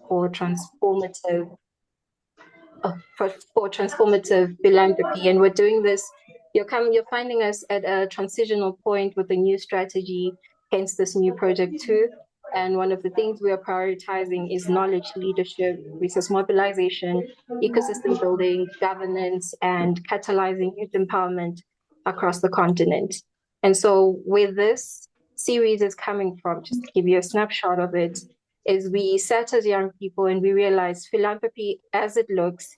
for transformative for transformative philanthropy. And we're doing this, you're finding us at a transitional point with a new strategy, hence this new project too. And one of the things we are prioritizing is knowledge leadership, resource mobilization, ecosystem building, governance, and catalyzing youth empowerment across the continent. And so where this series is coming from, just to give you a snapshot of it, is we sat as young people and we realized philanthropy as it looks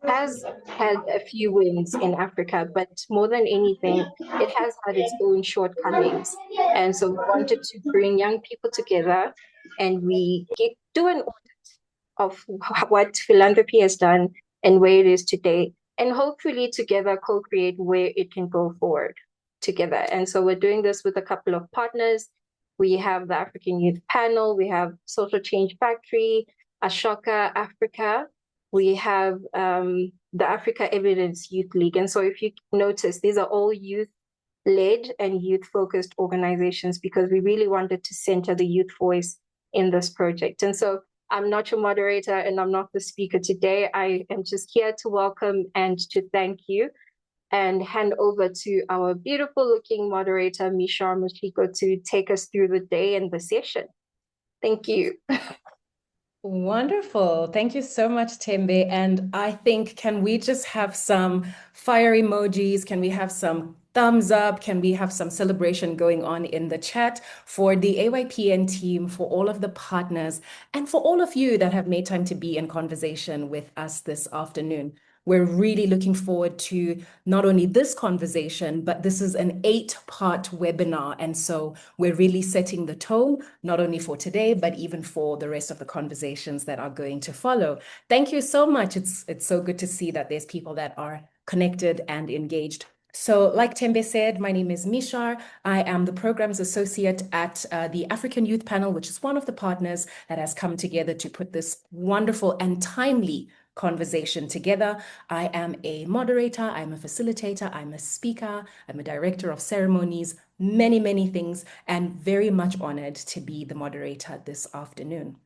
has had a few wins in Africa, but more than anything, it has had its own shortcomings. And so we wanted to bring young people together and do an audit of what philanthropy has done and where it is today, and hopefully together co-create where it can go forward together. And so we're doing this with a couple of partners. We have the African Youth Panel, we have Social Change Factory, Ashoka Africa, we have the Africa Evidence Youth League. And so if you notice, these are all youth-led and youth-focused organizations because we really wanted to center the youth voice in this project. And so I'm not your moderator and I'm not the speaker today. I am just here to welcome and to thank you and hand over to our beautiful looking moderator, Mishar Mushiko, to take us through the day and the session. Thank you. Wonderful. Thank you so much, Tembe. And I think, can we just have some fire emojis? Can we have some thumbs up? Can we have some celebration going on in the chat for the AYPN team, for all of the partners, and for all of you that have made time to be in conversation with us this afternoon? We're really looking forward to not only this conversation, but this is an 8-part webinar. And so we're really setting the tone, not only for today, but even for the rest of the conversations that are going to follow. Thank you so much. It's so good to see that there's people that are connected and engaged. So like Tembe said, my name is Mishar. I am the Programs Associate at the African Youth Panel, which is one of the partners that has come together to put this wonderful and timely conversation together. I am a moderator, I'm a facilitator, I'm a speaker, I'm a director of ceremonies, many, many things, and very much honored to be the moderator this afternoon.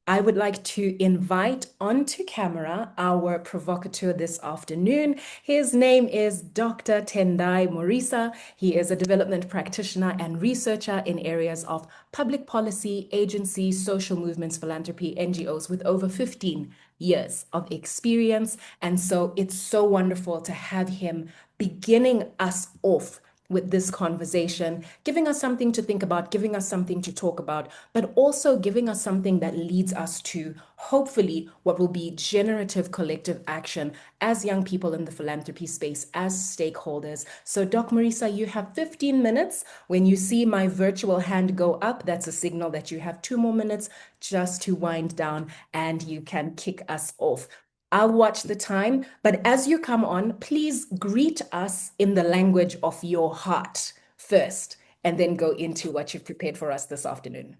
I would like to invite onto camera our provocateur this afternoon. His name is Dr. Tendai Murisa. He is a development practitioner and researcher in areas of public policy, agency, social movements, philanthropy, NGOs, with over 15 years of experience. And so it's so wonderful to have him beginning us off with this conversation, giving us something to think about, giving us something to talk about, but also giving us something that leads us to hopefully what will be generative collective action as young people in the philanthropy space, as stakeholders. So Doc Murisa, you have 15 minutes. When you see my virtual hand go up, that's a signal that you have 2 more minutes just to wind down and you can kick us off. I'll watch the time, but as you come on, please greet us in the language of your heart first, and then go into what you've prepared for us this afternoon.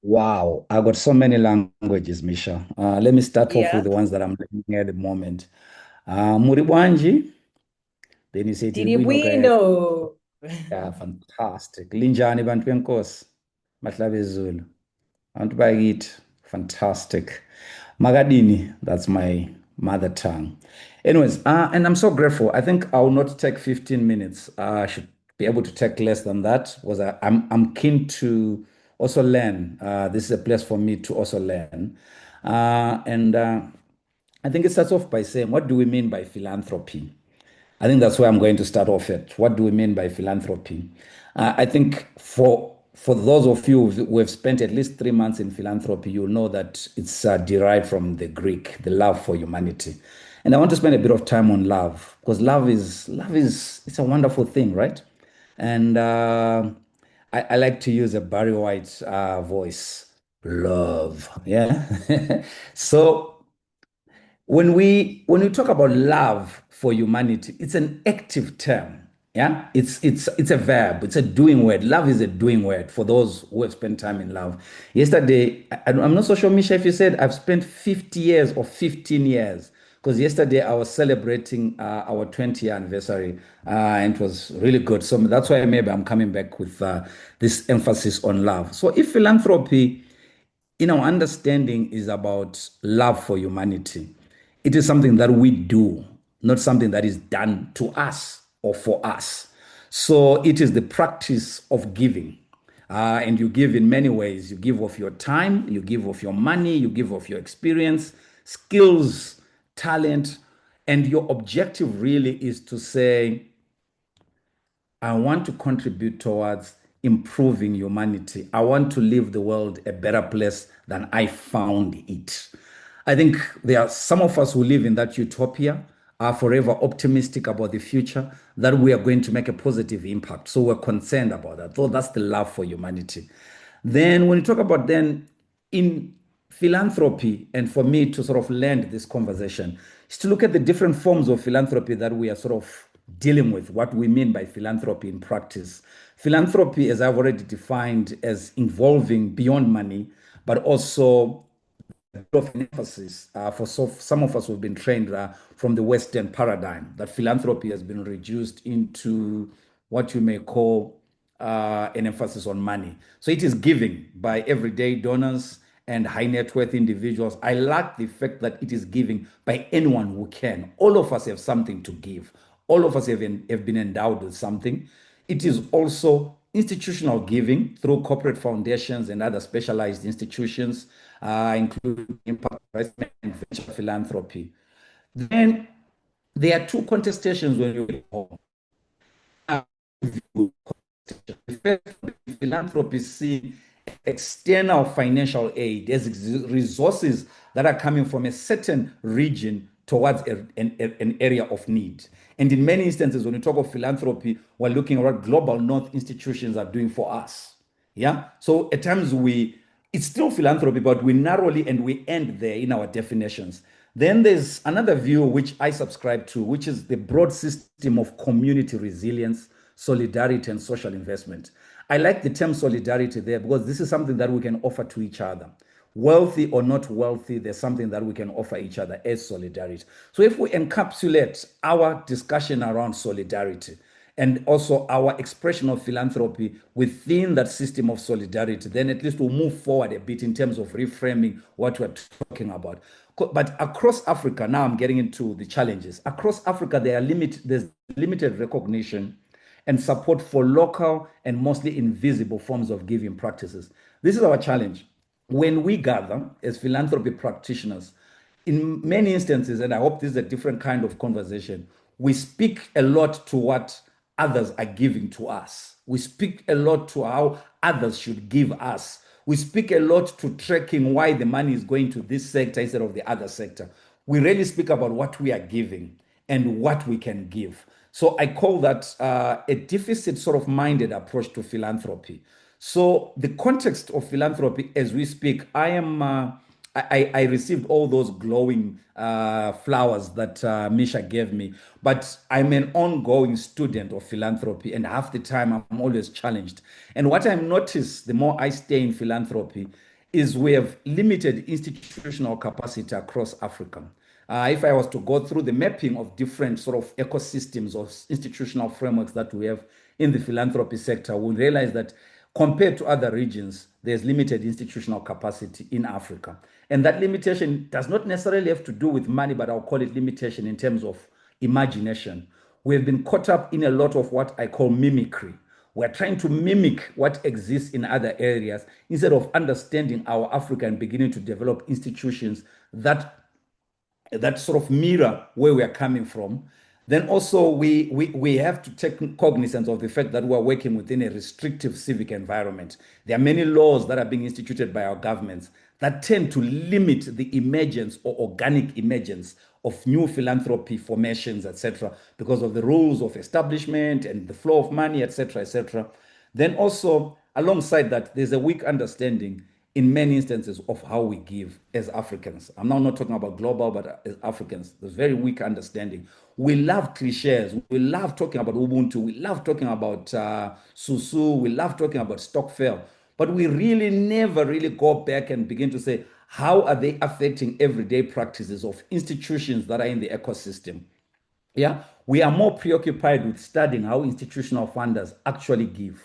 Wow, I got so many languages, Misha. Let me start off with the Yeah. ones that I'm learning at the moment. Muribwanji, then you say Did we know? yeah, fantastic. Linjani bantu benkosi, mahlabe Zulu. Bantu bakithi, fantastic. Magadini, that's my mother tongue. Anyways, and I'm so grateful. I think I will not take 15 minutes. I should be able to take less than that because I'm keen to also learn. This is a place for me to also learn. And I think it starts off by saying, what do we mean by philanthropy? I think that's where I'm going to start off at. What do we mean by philanthropy? I think for those of you who have spent at least 3 months in philanthropy, you'll know that it's derived from the Greek, the love for humanity. And I want to spend a bit of time on love because love is it's a wonderful thing, right? And I like to use a Barry White voice, love, yeah. So when we talk about love for humanity, it's an active term. Yeah, it's a verb. It's a doing word. Love is a doing word for those who have spent time in love. Yesterday, I'm not so sure, Misha, if you said I've spent 50 years or 15 years, because yesterday I was celebrating our 20th anniversary, and it was really good. So that's why maybe I'm coming back with this emphasis on love. So if philanthropy in our understanding, is about love for humanity. It is something that we do, not something that is done to us or for us. So it is the practice of giving. And you give in many ways. You give of your time, you give of your money, you give of your experience, skills, talent. And your objective really is to say, I want to contribute towards improving humanity. I want to leave the world a better place than I found it. I think there are some of us who live in that utopia, are forever optimistic about the future, that we are going to make a positive impact. So we're concerned about that. So that's the love for humanity. Then when you talk about then in philanthropy, and for me to sort of land this conversation, is to look at the different forms of philanthropy that we are sort of dealing with, what we mean by philanthropy in practice. Philanthropy, as I've already defined, as involving beyond money, but also of an emphasis for some of us who've been trained from the Western paradigm that philanthropy has been reduced into what you may call an emphasis on money. So it is giving by everyday donors and high net worth individuals. I like the fact that it is giving by anyone who can. All of us have something to give. All of us have been endowed with something. It is also institutional giving through corporate foundations and other specialized institutions, including impact investment and venture philanthropy. Then there are two contestations when you home. Philanthropy see external financial aid as resources that are coming from a certain region towards an area of need. And in many instances, when we talk of philanthropy, we're looking at what global north institutions are doing for us. Yeah. So at times it's still philanthropy, but we narrowly and we end there in our definitions. Then there's another view which I subscribe to, which is the broad system of community resilience, solidarity, and social investment. I like the term solidarity there because this is something that we can offer to each other. Wealthy or not wealthy, there's something that we can offer each other as solidarity. So if we encapsulate our discussion around solidarity and also our expression of philanthropy within that system of solidarity, then at least we'll move forward a bit in terms of reframing what we're talking about. But across Africa, now I'm getting into the challenges. Across Africa, there's limited recognition and support for local and mostly invisible forms of giving practices. This is our challenge. When we gather as philanthropy practitioners, in many instances, and I hope this is a different kind of conversation, we speak a lot to what others are giving to us. We speak a lot to how others should give us. We speak a lot to tracking why the money is going to this sector instead of the other sector. We really speak about what we are giving and what we can give. So I call that a deficit sort of minded approach to philanthropy. So the context of philanthropy as we speak, I received all those glowing flowers that Misha gave me, but I'm an ongoing student of philanthropy, and half the time I'm always challenged. And what I've noticed the more I stay in philanthropy is we have limited institutional capacity across Africa. If I was to go through the mapping of different sort of ecosystems or institutional frameworks that we have in the philanthropy sector, we realize that compared to other regions, there's limited institutional capacity in Africa. And that limitation does not necessarily have to do with money, but I'll call it limitation in terms of imagination. We've been caught up in a lot of what I call mimicry. We're trying to mimic what exists in other areas instead of understanding our Africa and beginning to develop institutions that sort of mirror where we are coming from. Then also we have to take cognizance of the fact that we are working within a restrictive civic environment. There are many laws that are being instituted by our governments that tend to limit the emergence or organic emergence of new philanthropy formations, etc., because of the rules of establishment and the flow of money, etc., etc. Then also alongside that, there's a weak understanding in many instances of how we give as Africans. I'm now not talking about global, but as Africans. There's very weak understanding. We love cliches. We love talking about Ubuntu. We love talking about Susu. We love talking about Stockfell. But we really never really go back and begin to say, how are they affecting everyday practices of institutions that are in the ecosystem? Yeah, we are more preoccupied with studying how institutional funders actually give.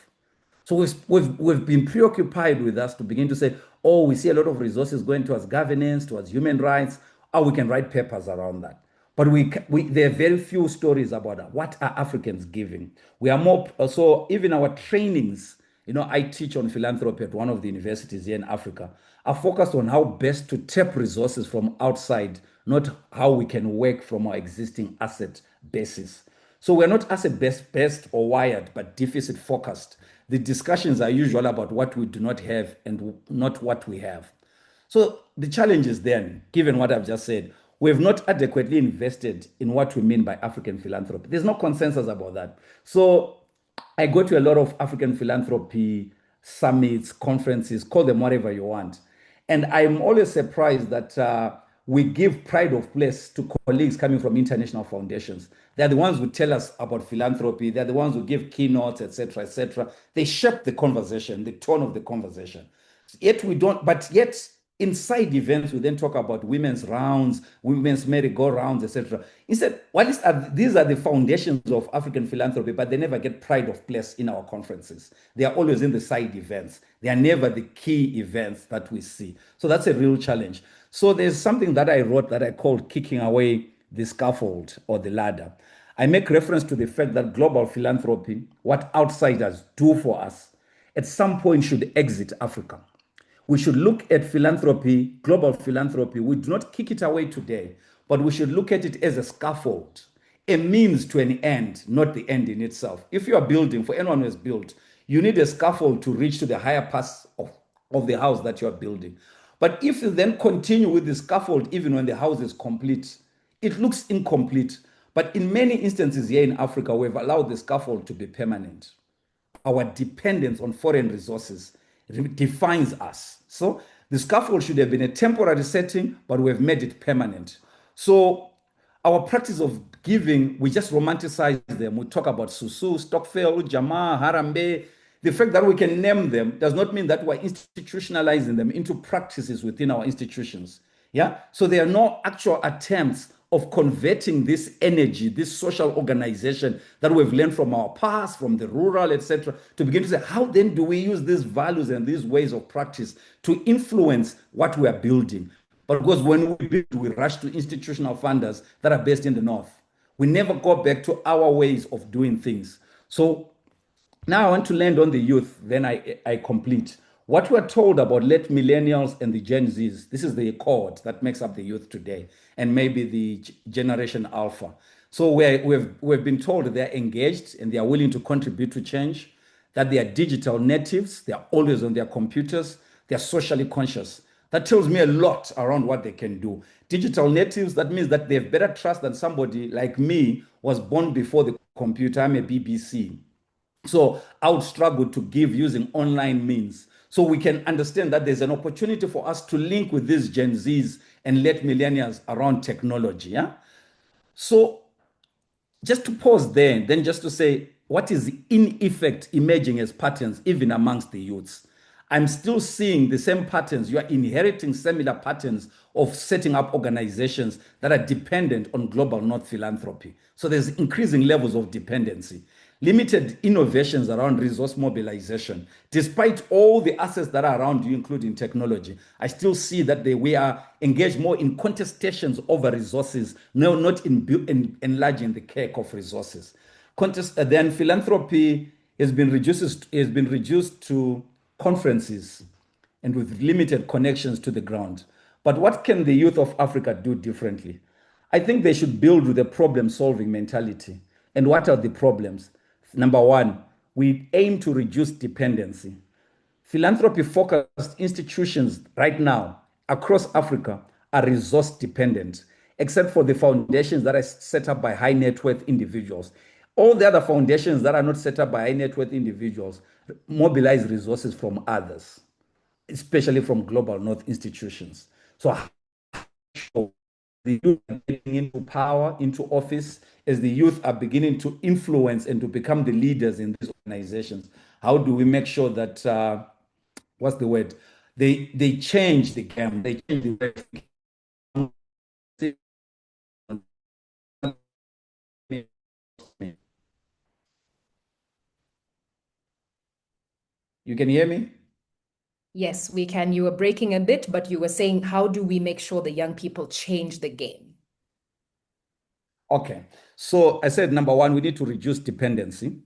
So we've been preoccupied with us to begin to say, or we see a lot of resources going towards governance, towards human rights, or we can write papers around that. But there are very few stories about what are Africans giving. We are more, so even our trainings, I teach on philanthropy at one of the universities here in Africa, are focused on how best to tap resources from outside, not how we can work from our existing asset basis. So we're not asset based or wired, but deficit focused. The discussions are usually about what we do not have and not what we have. So the challenge is then, given what I've just said, we have not adequately invested in what we mean by African philanthropy. There's no consensus about that. So I go to a lot of African philanthropy summits, conferences, call them whatever you want. And I'm always surprised that we give pride of place to colleagues coming from international foundations. They're the ones who tell us about philanthropy. They're the ones who give keynotes, etc., etc. They shape the conversation, the tone of the conversation. Yet we don't, but yet inside events, we then talk about women's rounds, women's merry-go-rounds, etc. Instead, these are the foundations of African philanthropy, but they never get pride of place in our conferences. They are always in the side events. They are never the key events that we see. So that's a real challenge. So there's something that I wrote that I called Kicking Away the Scaffold or the Ladder. I make reference to the fact that global philanthropy, what outsiders do for us, at some point should exit Africa. We should look at philanthropy, global philanthropy. We do not kick it away today, but we should look at it as a scaffold, a means to an end, not the end in itself. If you are building, for anyone who has built, you need a scaffold to reach to the higher parts of the house that you are building. But if you then continue with the scaffold, even when the house is complete, it looks incomplete. But in many instances here in Africa, we've allowed the scaffold to be permanent. Our dependence on foreign resources defines us. So the scaffold should have been a temporary setting, but we've made it permanent. So our practice of giving, we just romanticize them. We talk about Susu, Stockfell, Jama, Harambe. The fact that we can name them does not mean that we're institutionalizing them into practices within our institutions. Yeah. So there are no actual attempts of converting this energy, this social organization that we've learned from our past, from the rural, etc., to begin to say, how then do we use these values and these ways of practice to influence what we are building? But because when we build, we rush to institutional funders that are based in the North. We never go back to our ways of doing things. So now I want to land on the youth, then I complete. What we're told about late millennials and the Gen Zs, this is the cohort that makes up the youth today, and maybe the generation Alpha. So we've been told they're engaged and they are willing to contribute to change, that they are digital natives, they are always on their computers, they are socially conscious. That tells me a lot around what they can do. Digital natives, that means that they have better trust than somebody like me was born before the computer. I'm a BBC. So I would struggle to give using online means. So we can understand that there's an opportunity for us to link with these Gen Zs and late millennials around technology. Yeah. So just to pause there, then just to say what is in effect emerging as patterns even amongst the youths. I'm still seeing the same patterns. You are inheriting similar patterns of setting up organizations that are dependent on global North philanthropy. So there's increasing levels of dependency. Limited innovations around resource mobilization. Despite all the assets that are around you, including technology, I still see that we are engaged more in contestations over resources, no, not in enlarging the cake of resources. Then philanthropy has been reduced to conferences and with limited connections to the ground. But what can the youth of Africa do differently? I think they should build with a problem-solving mentality. And what are the problems? Number one, we aim to reduce dependency. Philanthropy-focused institutions right now across Africa are resource dependent, except for the foundations that are set up by high net worth individuals. All the other foundations that are not set up by high net worth individuals mobilize resources from others, especially from global North institutions. So the youth are getting into power, into office, as the youth are beginning to influence and to become the leaders in these organizations. How do we make sure that, what's the word? They change the game, they change the way you can hear me? Yes, we can. You were breaking a bit, but you were saying, how do we make sure the young people change the game? Okay. So I said, number one, we need to reduce dependency.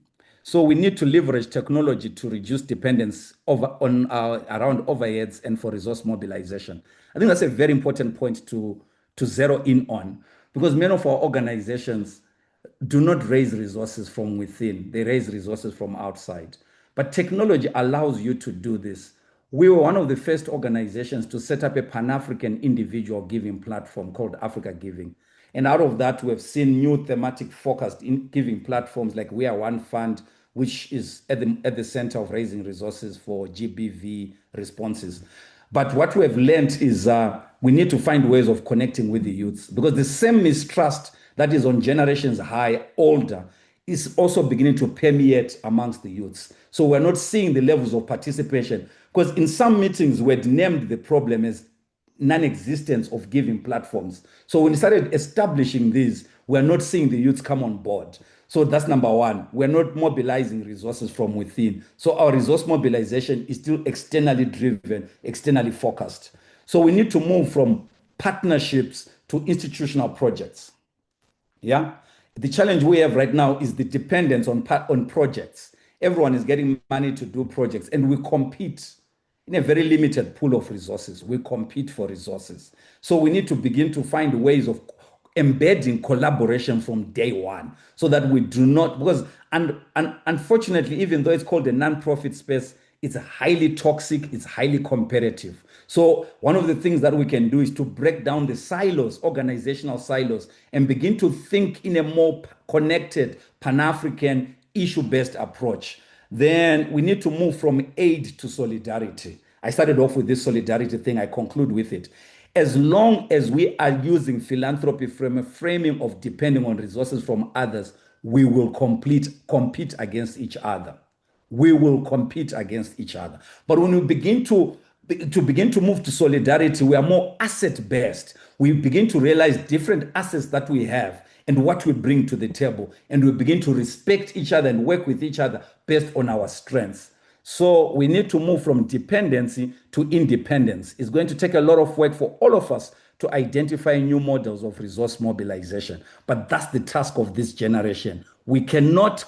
So we need to leverage technology to reduce dependence around overheads and for resource mobilization. I think that's a very important point to zero in on, because many of our organizations do not raise resources from within, they raise resources from outside. But technology allows you to do this. We were one of the first organizations to set up a Pan-African individual giving platform called Africa Giving. And out of that, we have seen new thematic focused in giving platforms like We Are One Fund, which is at the center of raising resources for GBV responses. But what we have learned is we need to find ways of connecting with the youths, because the same mistrust that is on generations high, older, is also beginning to permeate amongst the youths. So we're not seeing the levels of participation, because in some meetings we had named the problem as non-existence of giving platforms. So when we started establishing these, we're not seeing the youths come on board. So that's number one. We're not mobilizing resources from within. So our resource mobilization is still externally driven, externally focused. So we need to move from partnerships to institutional projects. Yeah. The challenge we have right now is the dependence on projects. Everyone is getting money to do projects, and we compete in a very limited pool of resources. We compete for resources. So we need to begin to find ways of embedding collaboration from day one, so that we do not, because unfortunately, even though it's called a non-profit space, it's highly toxic, it's highly competitive. So one of the things that we can do is to break down the silos, organizational silos, and begin to think in a more connected, Pan-African, issue-based approach. Then we need to move from aid to solidarity. I started off with this solidarity thing, I conclude with it. As long as we are using philanthropy from a framing of depending on resources from others, we will compete against each other. We will compete against each other. But when we begin to move to solidarity, we are more asset based. We begin to realize different assets that we have and what we bring to the table, and we begin to respect each other and work with each other based on our strengths. So we need to move from dependency to independence. It's going to take a lot of work for all of us to identify new models of resource mobilization. But that's the task of this generation. We cannot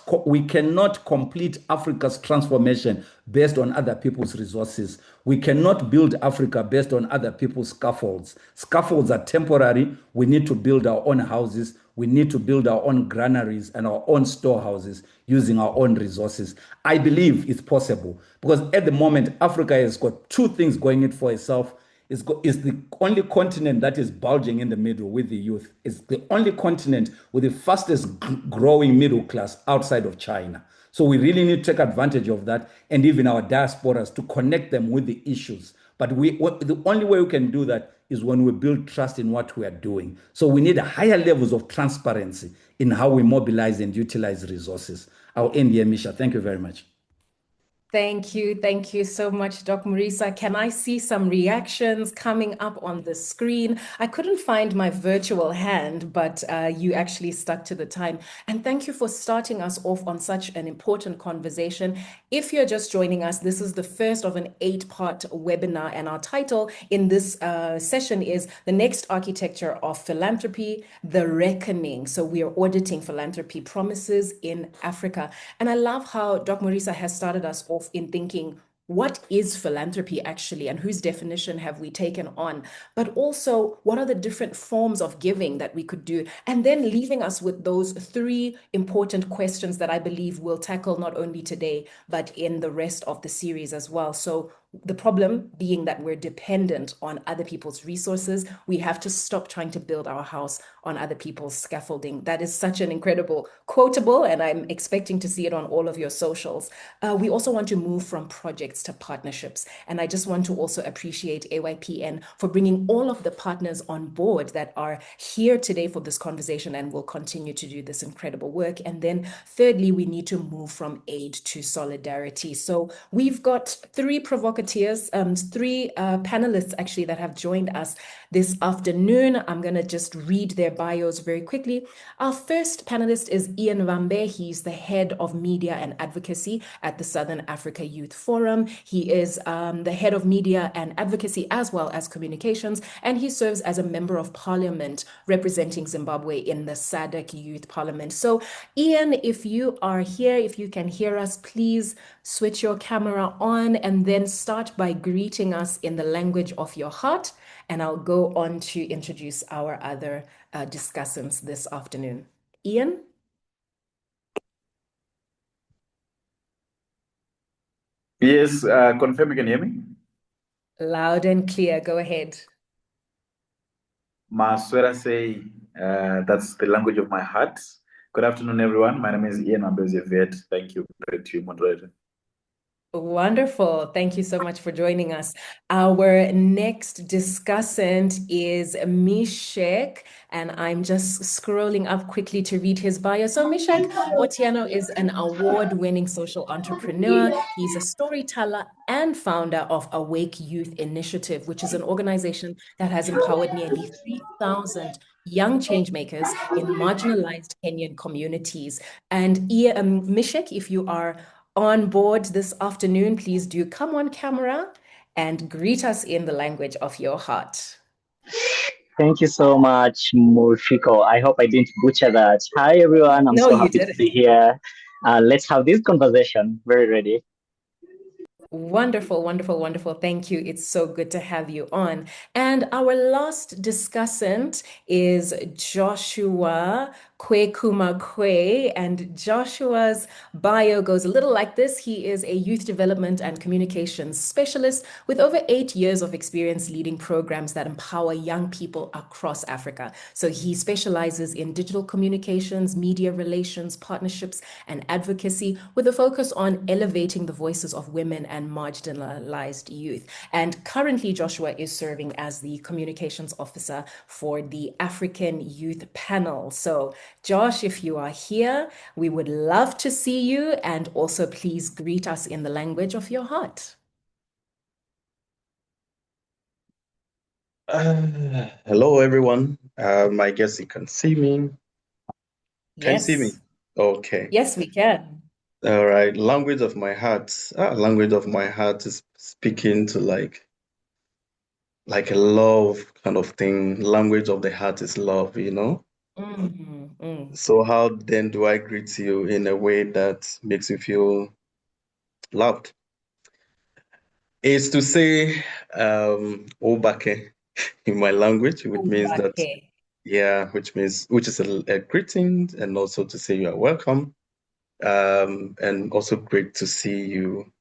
complete Africa's transformation based on other people's resources. We cannot build Africa based on other people's scaffolds. Scaffolds are temporary. We need to build our own houses. We need to build our own granaries and our own storehouses using our own resources. I believe it's possible, because at the moment, Africa has got two things going it for itself. It's the only continent that is bulging in the middle with the youth. It's the only continent with the fastest growing middle class outside of China. So we really need to take advantage of that, and even our diasporas, to connect them with the issues. But the only way we can do that is when we build trust in what we are doing. So we need higher levels of transparency in how we mobilize and utilize resources. I'll end here, Misha. Thank you very much. Thank you. Thank you so much, Doc Murisa. Can I see some reactions coming up on the screen? I couldn't find my virtual hand, but you actually stuck to the time. And thank you for starting us off on such an important conversation. If you're just joining us, this is the first of an 8-part webinar, and our title in this session is The Next Architecture of Philanthropy, The Reckoning. So we are auditing philanthropy promises in Africa. And I love how Doc Murisa has started us off in thinking, what is philanthropy actually, and whose definition have we taken on? But also, what are the different forms of giving that we could do? And then leaving us with those 3 important questions that I believe we'll tackle not only today, but in the rest of the series as well. So the problem being that we're dependent on other people's resources. We have to stop trying to build our house on other people's scaffolding. That is such an incredible quotable, and I'm expecting to see it on all of your socials. We also want to move from projects to partnerships. And I just want to also appreciate AYPN for bringing all of the partners on board that are here today for this conversation and will continue to do this incredible work. And then thirdly, we need to move from aid to solidarity. So we've got 3 provocative talkateers, three panelists actually that have joined us this afternoon. I'm going to just read their bios very quickly. Our first panelist is Ian Vambe. He's the head of media and advocacy at the Southern Africa Youth Forum. He is the head of media and advocacy as well as communications, and he serves as a member of parliament representing Zimbabwe in the SADC Youth Parliament. So Ian, if you are here, if you can hear us, please switch your camera on and then start by greeting us in the language of your heart. And I'll go on to introduce our other discussants this afternoon. Ian? Yes, confirm you can hear me? Loud and clear, go ahead. Maswera say, that's the language of my heart. Good afternoon, everyone. My name is Ian Ambezevet. Thank you. Great to you, moderator. Wonderful. Thank you so much for joining us. Our next discussant is Mishek, and I'm just scrolling up quickly to read his bio. So Mishek Otieno is an award-winning social entrepreneur. He's a storyteller and founder of Awake Youth Initiative, which is an organization that has empowered nearly 3,000 young changemakers in marginalized Kenyan communities. And Mishek, if you are on board this afternoon, please do come on camera and greet us in the language of your heart. Thank you so much, Murfiko. I hope I didn't butcher that. Hi, everyone. I'm so happy to be here. Let's have this conversation. Very ready. Wonderful, wonderful, wonderful. Thank you. It's so good to have you on. And our last discussant is Joshua Kwekuma. And Joshua's bio goes a little like this. He is a youth development and communications specialist with over 8 years of experience leading programs that empower young people across Africa. So he specializes in digital communications, media relations, partnerships, and advocacy with a focus on elevating the voices of women and marginalized youth. And currently, Joshua is serving as the communications officer for the African Youth Panel. So, Josh, if you are here, we would love to see you, and also please greet us in the language of your heart. Hello, everyone. I guess you can see me. Can you see me? Okay. Yes, we can. All right. Language of my heart. Language of my heart is speaking to like a love kind of thing. Language of the heart is love, you know? So how then do I greet you in a way that makes you feel loved? Is to say Obake in my language, which means that, yeah, which is a greeting, and also to say you are welcome. And also great to see you,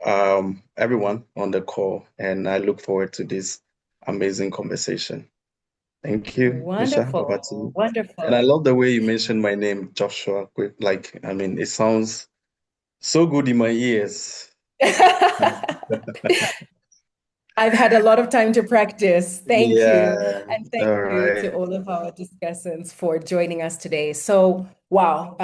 everyone on the call, and I look forward to this amazing conversation. Thank you, Misha. Over to you. Wonderful. And I love the way you mentioned my name, Joshua. Like, I mean, it sounds so good in my ears. I've had a lot of time to practice. Thank you. And thank you to all of our discussants for joining us today. So, wow,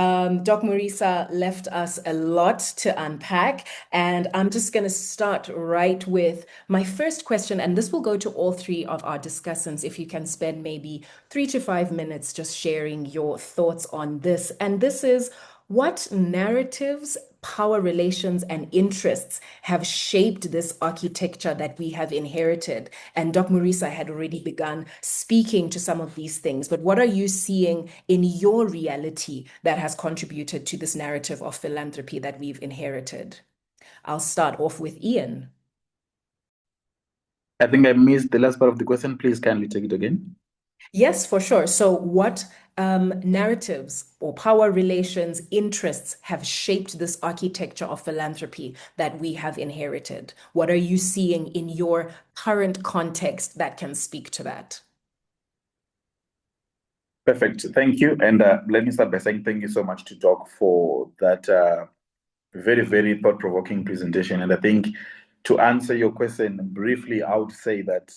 Doc Murisa left us a lot to unpack. And I'm just going to start right with my first question. And this will go to all three of our discussants. If you can spend maybe 3 to 5 minutes just sharing your thoughts on this. And this is, what narratives, power relations, and interests have shaped this architecture that we have inherited? And Doc Murisa had already begun speaking to some of these things, but what are you seeing in your reality that has contributed to this narrative of philanthropy that we've inherited? I'll start off with Ian. I think I missed the last part of the question. Please kindly take it again. Yes, for sure. So what narratives or power relations, interests have shaped this architecture of philanthropy that we have inherited? What are you seeing in your current context that can speak to that? Perfect. Thank you. And let me start by saying thank you so much to Doc for that very, very thought-provoking presentation. And I think to answer your question briefly, I would say that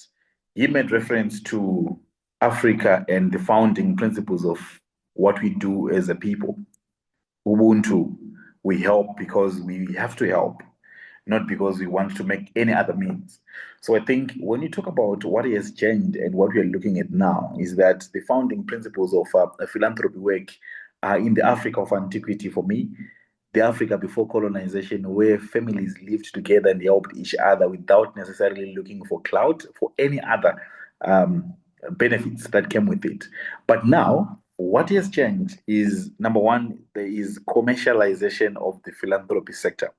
he made reference to Africa and the founding principles of what we do as a people. Ubuntu, we help because we have to help, not because we want to make any other means. So I think when you talk about what has changed and what we are looking at now is that the founding principles of philanthropy work are in the Africa of antiquity for me, the Africa before colonization, where families lived together and helped each other without necessarily looking for clout, for any other benefits that came with it. But now, what has changed is, number one, there is commercialization of the philanthropy sector,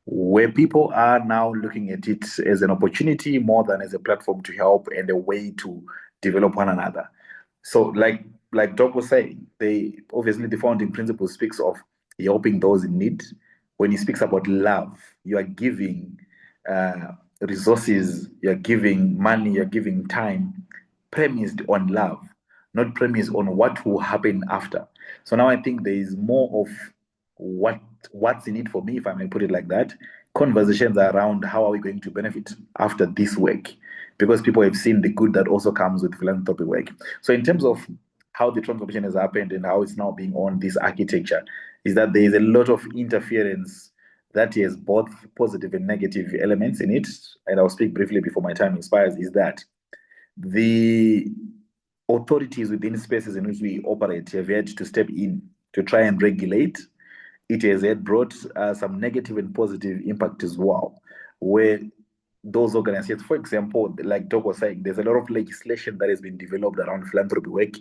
where people are now looking at it as an opportunity more than as a platform to help and a way to develop one another. So, like Doc was saying, they obviously the founding principle speaks of helping those in need. When he speaks about love, you are giving resources, you're giving money, you're giving time, premised on love, not premised on what will happen after. So now I think there is more of what's in it for me, if I may put it like that. Conversations around how are we going to benefit after this work, because people have seen the good that also comes with philanthropy work. So in terms of how the transformation has happened and how it's now being on this architecture, is that there is a lot of interference that has both positive and negative elements in it. And I'll speak briefly before my time expires, is that the authorities within spaces in which we operate have had to step in to try and regulate. It has had brought some negative and positive impact as well, where those organizations, for example, like Doc was saying, there's a lot of legislation that has been developed around philanthropy work.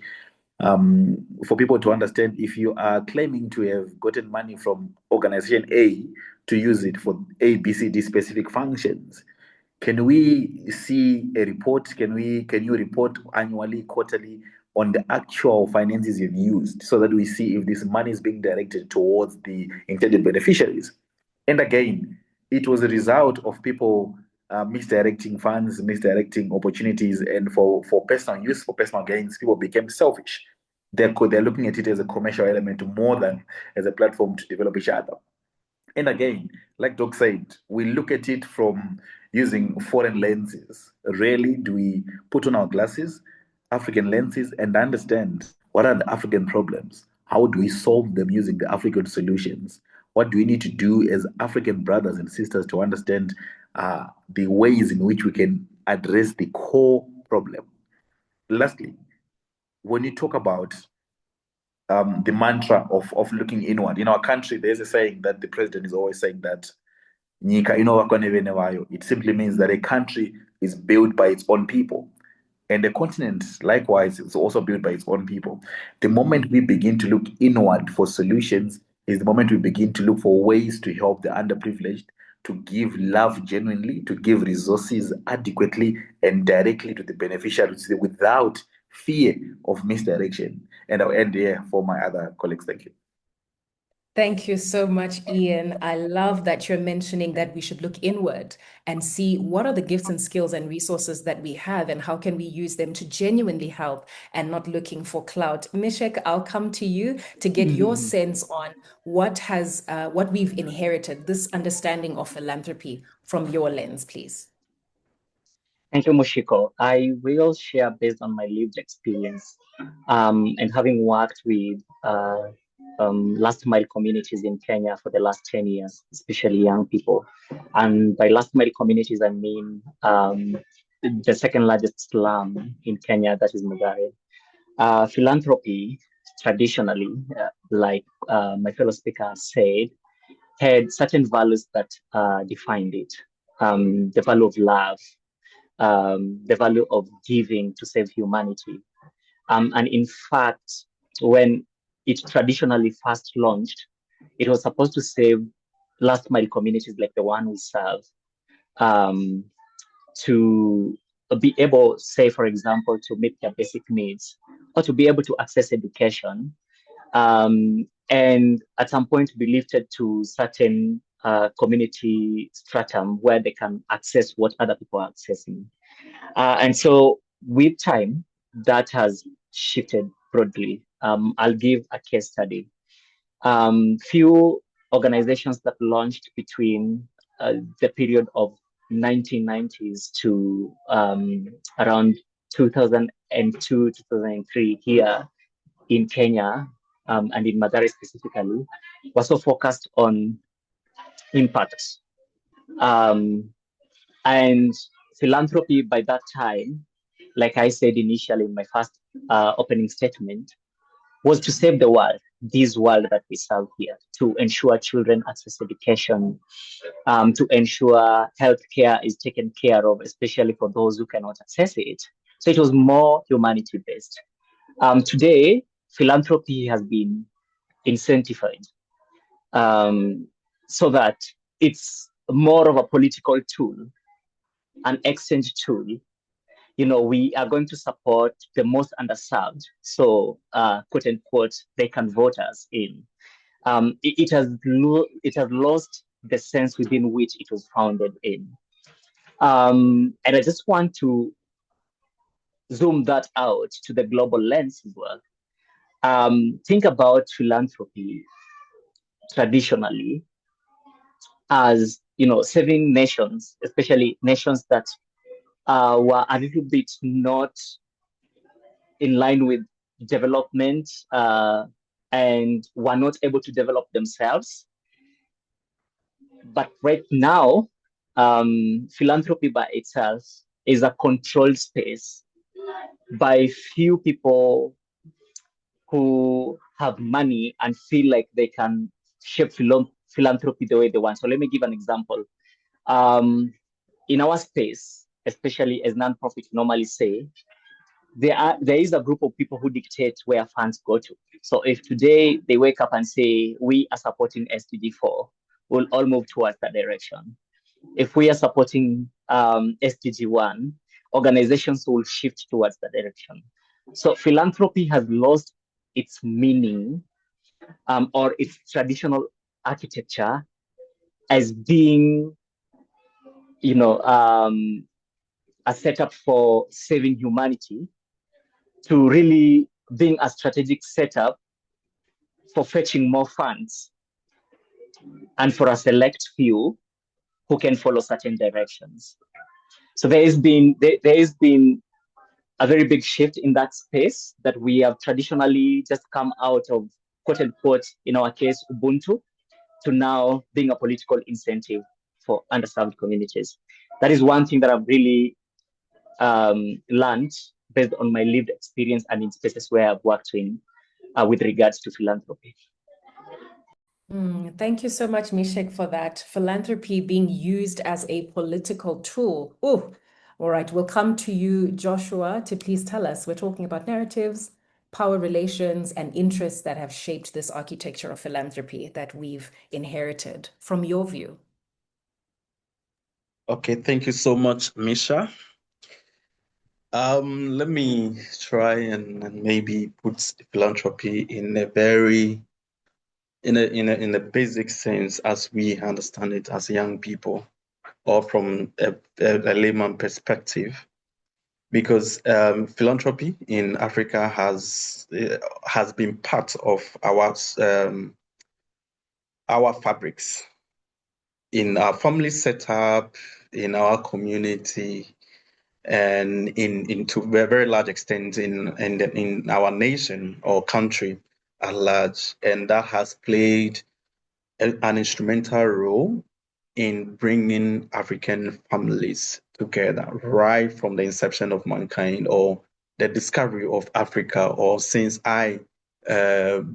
For people to understand, if you are claiming to have gotten money from organization A to use it for A, B, C, D specific functions, can we see a report? Can you report annually, quarterly on the actual finances you've used, so that we see if this money is being directed towards the intended beneficiaries? And again, it was a result of people misdirecting funds, misdirecting opportunities, and for personal use, for personal gains, people became selfish. They're looking at it as a commercial element more than as a platform to develop each other. And again, like Doc said, we look at it from using foreign lenses. Rarely do we put on our glasses, African lenses, and understand what are the African problems. How do we solve them using the African solutions? What do we need to do as African brothers and sisters to understand the ways in which we can address the core problem? Lastly, when you talk about the mantra of looking inward. In our country, there's a saying that the president is always saying that "Nyika inowakwa nevene vayo." It simply means that a country is built by its own people. And the continent, likewise, is also built by its own people. The moment we begin to look inward for solutions is the moment we begin to look for ways to help the underprivileged, to give love genuinely, to give resources adequately and directly to the beneficiaries without fear of misdirection. And I'll end here for my other colleagues. Thank you. Thank you so much, Ian. I love that you're mentioning that we should look inward and see what are the gifts and skills and resources that we have and how can we use them to genuinely help and not looking for clout. Mishek, I'll come to you to get your sense on what we've inherited, this understanding of philanthropy from your lens, please. Thank you, Mushiko. I will share based on my lived experience and having worked with last mile communities in Kenya for the last 10 years, especially young people. And by last mile communities, I mean the second largest slum in Kenya, that is Mugare. Philanthropy, traditionally, like my fellow speaker said, had certain values that defined it. The value of love, the value of giving to save humanity. And in fact, when it traditionally first launched, it was supposed to save last mile communities like the one we serve, to be able, say, for example, to meet their basic needs or to be able to access education, and at some point be lifted to certain community stratum where they can access what other people are accessing. And so with time, that has shifted broadly. I'll give a case study. Few organizations that launched between the period of 1990s to around 2002, 2003 here in Kenya, and in Mathare specifically, was so focused on impact. And philanthropy by that time, like I said initially in my first opening statement, was to save the world, this world that we serve here, to ensure children access education, to ensure healthcare is taken care of, especially for those who cannot access it. So it was more humanity-based. Today, philanthropy has been incentivized so that it's more of a political tool, an exchange tool. We are going to support the most underserved. So, quote unquote, they can vote us in. It has lost the sense within which it was founded in. And I just want to zoom that out to the global lens as well. Think about philanthropy traditionally as saving nations, especially nations that were a little bit not in line with development and were not able to develop themselves. But right now, philanthropy by itself is a controlled space by few people who have money and feel like they can shape philanthropy the way they want. So let me give an example. In our space, especially as nonprofits normally say, there is a group of people who dictate where funds go to. So if today they wake up and say, we are supporting SDG 4, we'll all move towards that direction. If we are supporting SDG 1, organizations will shift towards that direction. So philanthropy has lost its meaning or its traditional architecture as being, a setup for saving humanity, to really being a strategic setup for fetching more funds and for a select few who can follow certain directions. So there has been a very big shift in that space that we have traditionally just come out of, quote unquote, in our case, Ubuntu, to now being a political incentive for underserved communities. That is one thing that I've really learned based on my lived experience and in spaces where I've worked in with regards to philanthropy. Thank you so much, Mishek, for that. Philanthropy being used as a political tool. Oh, all right. We'll come to you, Joshua, to please tell us. We're talking about narratives, power relations, and interests that have shaped this architecture of philanthropy that we've inherited. From your view. Okay, thank you so much, Misha. Let me try and maybe put philanthropy in a very in a basic sense as we understand it as young people, or from a layman perspective, because philanthropy in Africa has been part of our fabrics in our family setup, in our community, and to a very large extent in our nation or country at large, and that has played an instrumental role in bringing African families together right from the inception of mankind or the discovery of Africa, or since I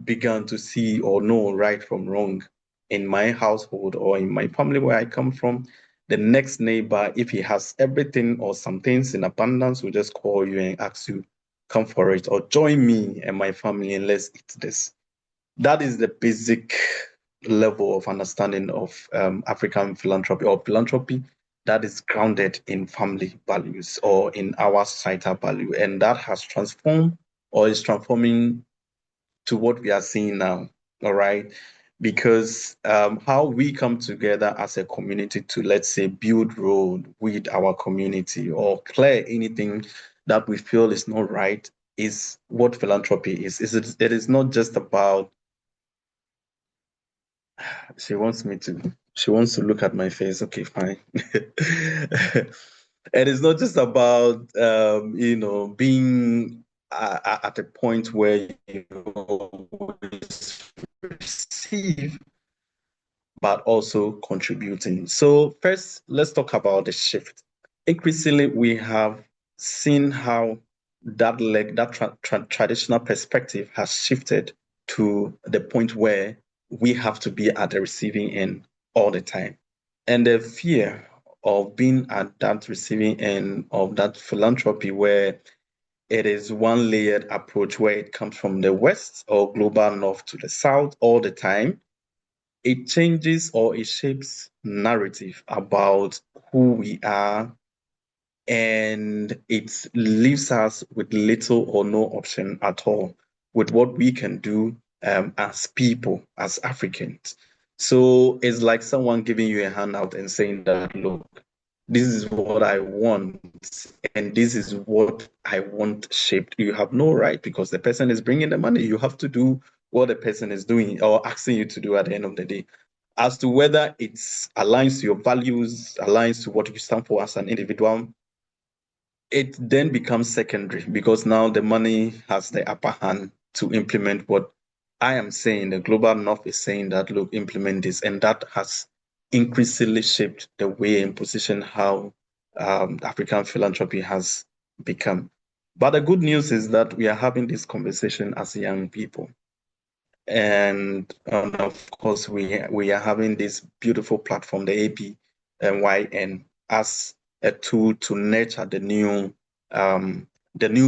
began to see or know right from wrong in my household or in my family where I come from. The next neighbor, if he has everything or some things in abundance, will just call you and ask you, come for it, or join me and my family and let's eat this. That is the basic level of understanding of African philanthropy, or philanthropy that is grounded in family values or in our societal value. And that has transformed or is transforming to what we are seeing now, all right? Because how we come together as a community to, let's say, build road with our community or clear anything that we feel is not right is what philanthropy is. It is not just about, she wants to look at my face. Okay, fine. And it's not just about, being at a point where you receive, but also contributing. So first, let's talk about the shift. Increasingly, we have seen how that traditional perspective has shifted to the point where we have to be at the receiving end all the time. And the fear of being at that receiving end of that philanthropy where it is one layered approach where it comes from the West or global North to the South all the time, it changes or it shapes narrative about who we are, and it leaves us with little or no option at all with what we can do as people, as Africans. So it's like someone giving you a handout and saying that, look, this is what I want, and this is what I want shaped. You have no right because the person is bringing the money. You have to do what the person is doing or asking you to do at the end of the day. As to whether it aligns to your values, aligns to what you stand for as an individual, it then becomes secondary because now the money has the upper hand to implement what I am saying. The global north is saying that, look, implement this, and that has increasingly shaped the way and position how African philanthropy has become. But the good news is that we are having this conversation as young people. And of course, we are having this beautiful platform, the AYPN, as a tool to nurture the new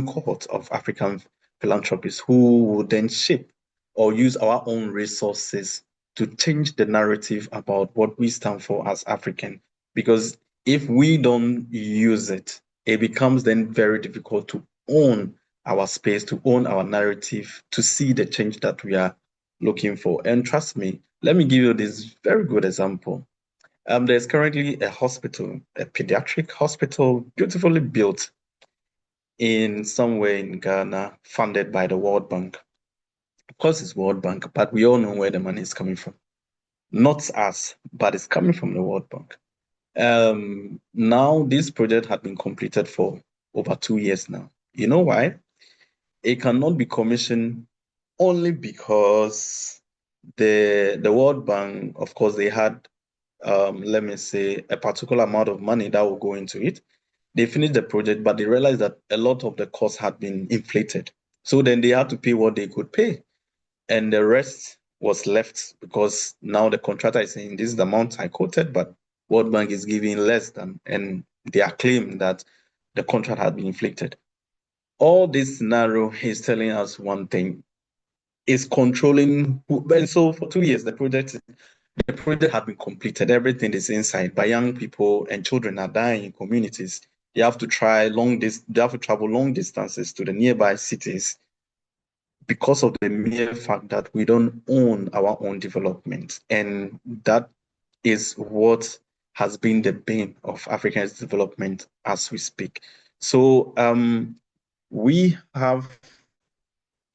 cohort of African philanthropists who will then shape or use our own resources to change the narrative about what we stand for as African. Because if we don't use it, it becomes then very difficult to own our space, to own our narrative, to see the change that we are looking for. And trust me, let me give you this very good example. There's currently a hospital, a pediatric hospital, beautifully built in somewhere in Ghana, funded by the World Bank. Of course, it's World Bank, but we all know where the money is coming from. Not us, but it's coming from the World Bank. Now, this project had been completed for over 2 years now. You know why? It cannot be commissioned only because the World Bank, of course, they had, let me say, a particular amount of money that will go into it. They finished the project, but they realized that a lot of the costs had been inflated. So then they had to pay what they could pay. And the rest was left because now the contractor is saying, this is the amount I quoted, but World Bank is giving less than, and they are claiming that the contract had been inflated. All this scenario is telling us one thing, is controlling. And so for 2 years, the project had been completed. Everything is inside, but young people and children are dying in communities. They have to travel long distances to the nearby cities because of the mere fact that we don't own our own development. And that is what has been the bane of Africa's development as we speak. So we have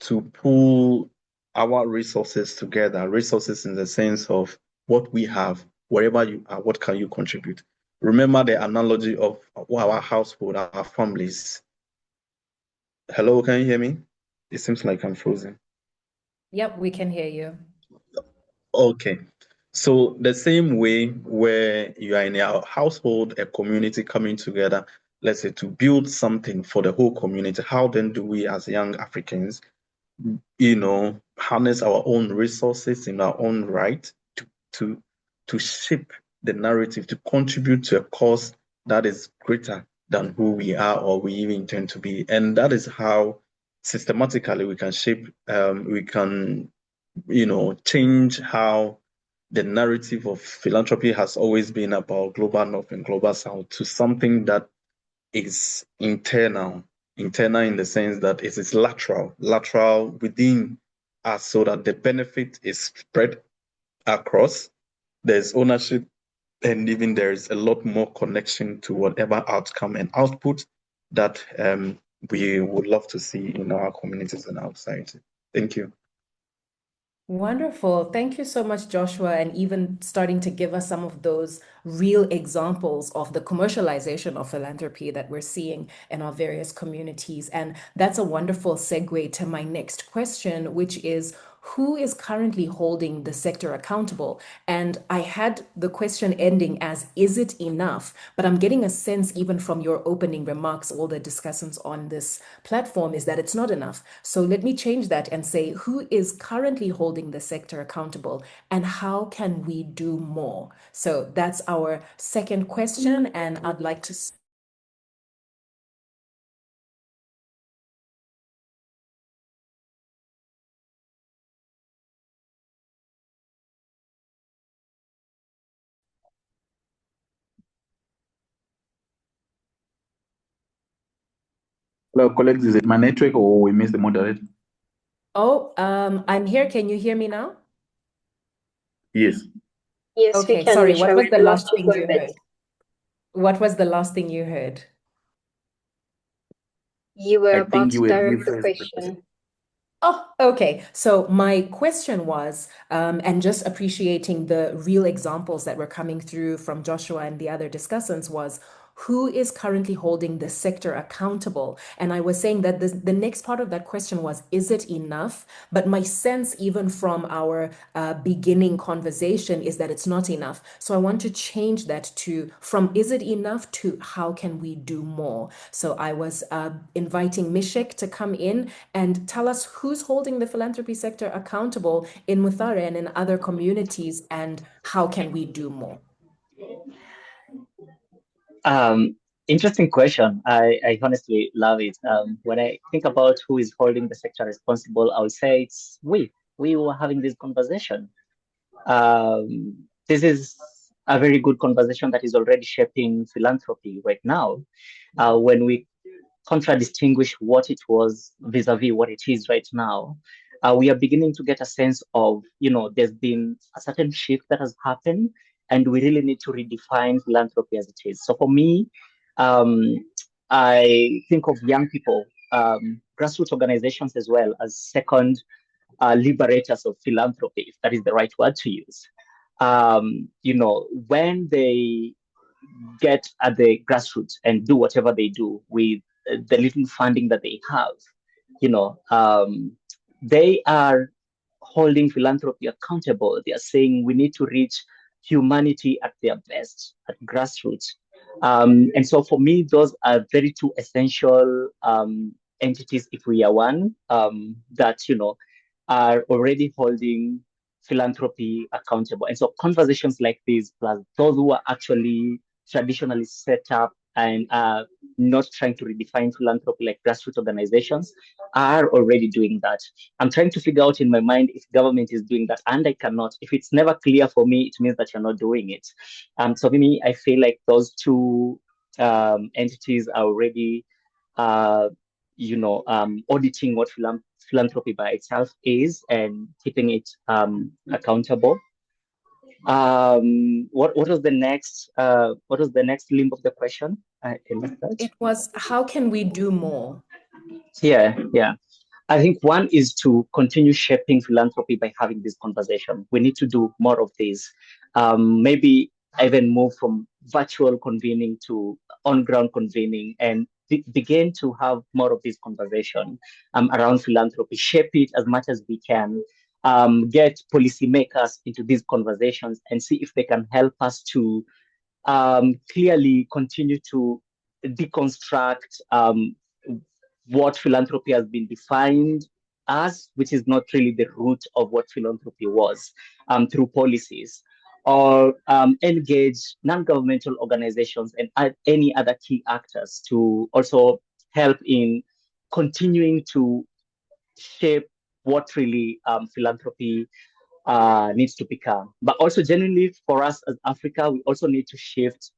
to pull our resources together, resources in the sense of what we have, wherever you are, what can you contribute? Remember the analogy of our household, our families. Hello, can you hear me? It seems like I'm frozen. Yep, we can hear you. Okay. So the same way where you are in a household, a community coming together, let's say to build something for the whole community, how then do we as young Africans, harness our own resources in our own right to shape the narrative, to contribute to a cause that is greater than who we are or we even intend to be. And that is how systematically we can shape, we can, change how the narrative of philanthropy has always been about global north and global south to something that is internal in the sense that it is lateral within us so that the benefit is spread across. There's ownership, and even there is a lot more connection to whatever outcome and output that we would love to see in our communities and our society. Thank you. Wonderful. Thank you so much, Joshua, and even starting to give us some of those real examples of the commercialization of philanthropy that we're seeing in our various communities. And that's a wonderful segue to my next question, which is, who is currently holding the sector accountable? And I had the question ending as, is it enough? But I'm getting a sense even from your opening remarks, all the discussions on this platform, is that it's not enough. So let me change that and say, who is currently holding the sector accountable and how can we do more? So that's our second question, and I'd like to Hello, colleagues. Is it my network or we missed the moderator? Oh, I'm here. Can you hear me now? Yes. Yes, we Okay, can, sorry. Misha. What was We the lost last you thing for you a bit. heard? What was the last thing you heard? You were I about think to you were direct the rephrased the question. question. Oh, okay. So my question was, and just appreciating the real examples that were coming through from Joshua and the other discussants, was who is currently holding the sector accountable? And I was saying that the next part of that question was, is it enough? But my sense, even from our beginning conversation, is that it's not enough. So I want to change that to from is it enough to how can we do more? So I was inviting Mishek to come in and tell us who's holding the philanthropy sector accountable in Mutare and in other communities, and how can we do more? Interesting question. I honestly love it. When I think about who is holding the sector responsible, I would say it's we. We were having this conversation. This is a very good conversation that is already shaping philanthropy right now. When we contradistinguish what it was vis-a-vis what it is right now, we are beginning to get a sense of, there's been a certain shift that has happened, and we really need to redefine philanthropy as it is. So for me, I think of young people, grassroots organizations as well as second liberators of philanthropy, if that is the right word to use. When they get at the grassroots and do whatever they do with the little funding that they have, they are holding philanthropy accountable. They are saying we need to reach humanity at their best, at grassroots. And so for me, those are very two essential entities, if we are one, that, are already holding philanthropy accountable. And so conversations like these, plus those who are actually traditionally set up and are not trying to redefine philanthropy like grassroots organizations, are already doing that. I'm trying to figure out in my mind if government is doing that, and I cannot. If it's never clear for me, it means that you're not doing it. So for me, I feel like those two entities are already, auditing what philanthropy by itself is and keeping it accountable. What was the next limb of the question? I missed that. It was, how can we do more? Yeah. I think one is to continue shaping philanthropy by having this conversation. We need to do more of this. Maybe even move from virtual convening to on-ground convening, and begin to have more of this conversation around philanthropy, shape it as much as we can, get policymakers into these conversations and see if they can help us to clearly continue to deconstruct what philanthropy has been defined as, which is not really the root of what philanthropy was, through policies, or engage non-governmental organizations and any other key actors to also help in continuing to shape what really philanthropy needs to become. But also genuinely for us as Africa, we also need to shift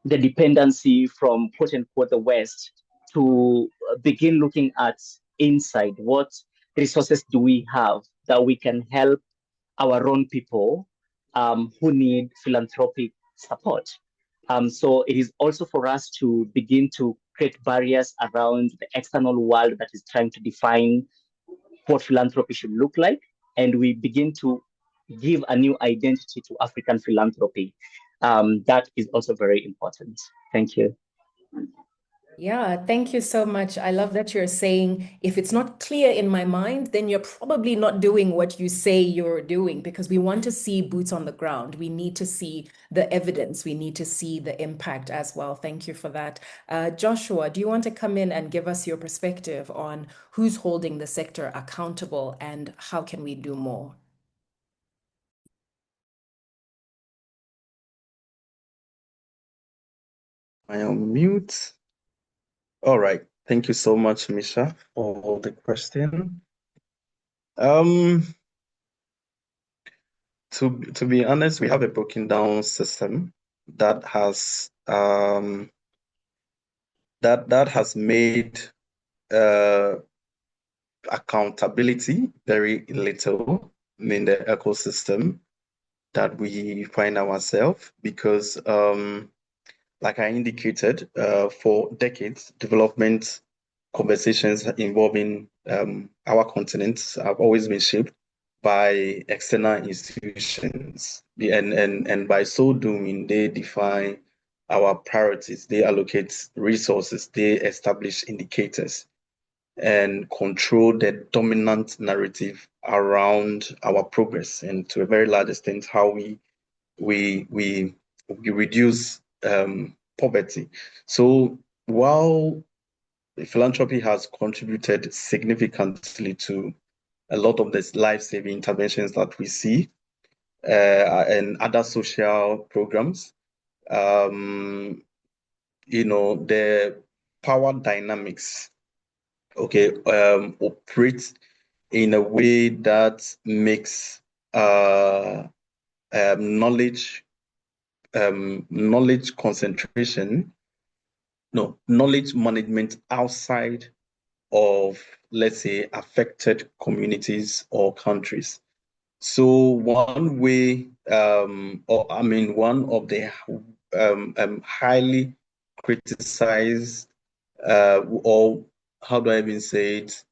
the dependency from quote unquote the West to begin looking at inside what resources do we have that we can help our own people who need philanthropic support. So it is also for us to begin to create barriers around the external world that is trying to define what philanthropy should look like, and we begin to give a new identity to African philanthropy. That is also very important. Thank you. Yeah, thank you so much. I love that you're saying if it's not clear in my mind, then you're probably not doing what you say you're doing, because we want to see boots on the ground. We need to see the evidence. We need to see the impact as well. Thank you for that. Joshua, do you want to come in and give us your perspective on who's holding the sector accountable and how can we do more? I am mute. All right. Thank you so much, Misha, for the question. To be honest, we have a broken down system that has that has made accountability very little in the ecosystem that we find ourselves, because like I indicated, for decades, development conversations involving our continent have always been shaped by external institutions. And by so doing, they define our priorities, they allocate resources, they establish indicators and control the dominant narrative around our progress, and to a very large extent, how we reduce poverty. So while philanthropy has contributed significantly to a lot of the life-saving interventions that we see and other social programs, the power dynamics, operate in a way that makes knowledge concentration, knowledge management outside of, let's say, affected communities or countries. So one way, one of the highly criticized, or how do I even say it?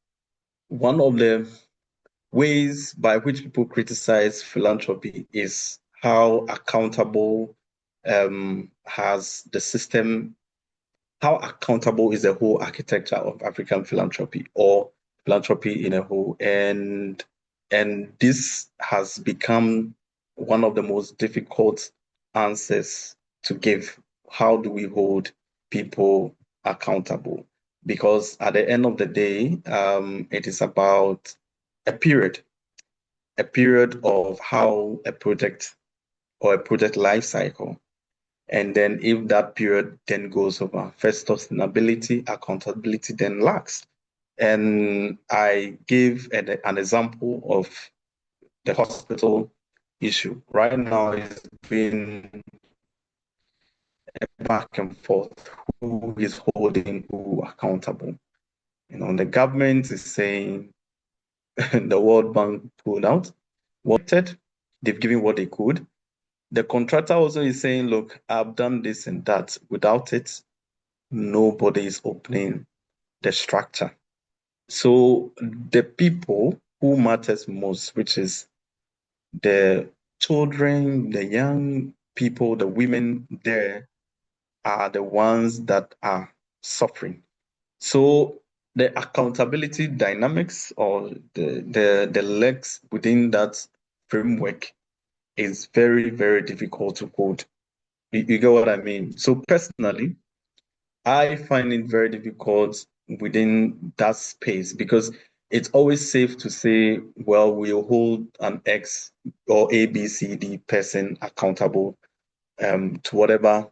One of the ways by which people criticize philanthropy is how accountable has the system, how accountable is the whole architecture of African philanthropy or philanthropy in a whole. And this has become one of the most difficult answers to give. How do we hold people accountable? Because at the end of the day, it is about a period of how a project or a project life cycle. And then if that period then goes over, first sustainability, accountability then lacks. And I gave an example of the hospital issue. Right now, it's been a back and forth, who is holding who accountable. The government is saying the World Bank pulled out, they've given what they could. The contractor also is saying, look, I've done this and that. Without it, nobody is opening the structure. So the people who matters most, which is the children, the young people, the women there, are the ones that are suffering. So the accountability dynamics or the legs within that framework is very, very difficult to code. You get what I mean? So personally, I find it very difficult within that space, because it's always safe to say, well, we'll hold an X or A, B, C, D person accountable to whatever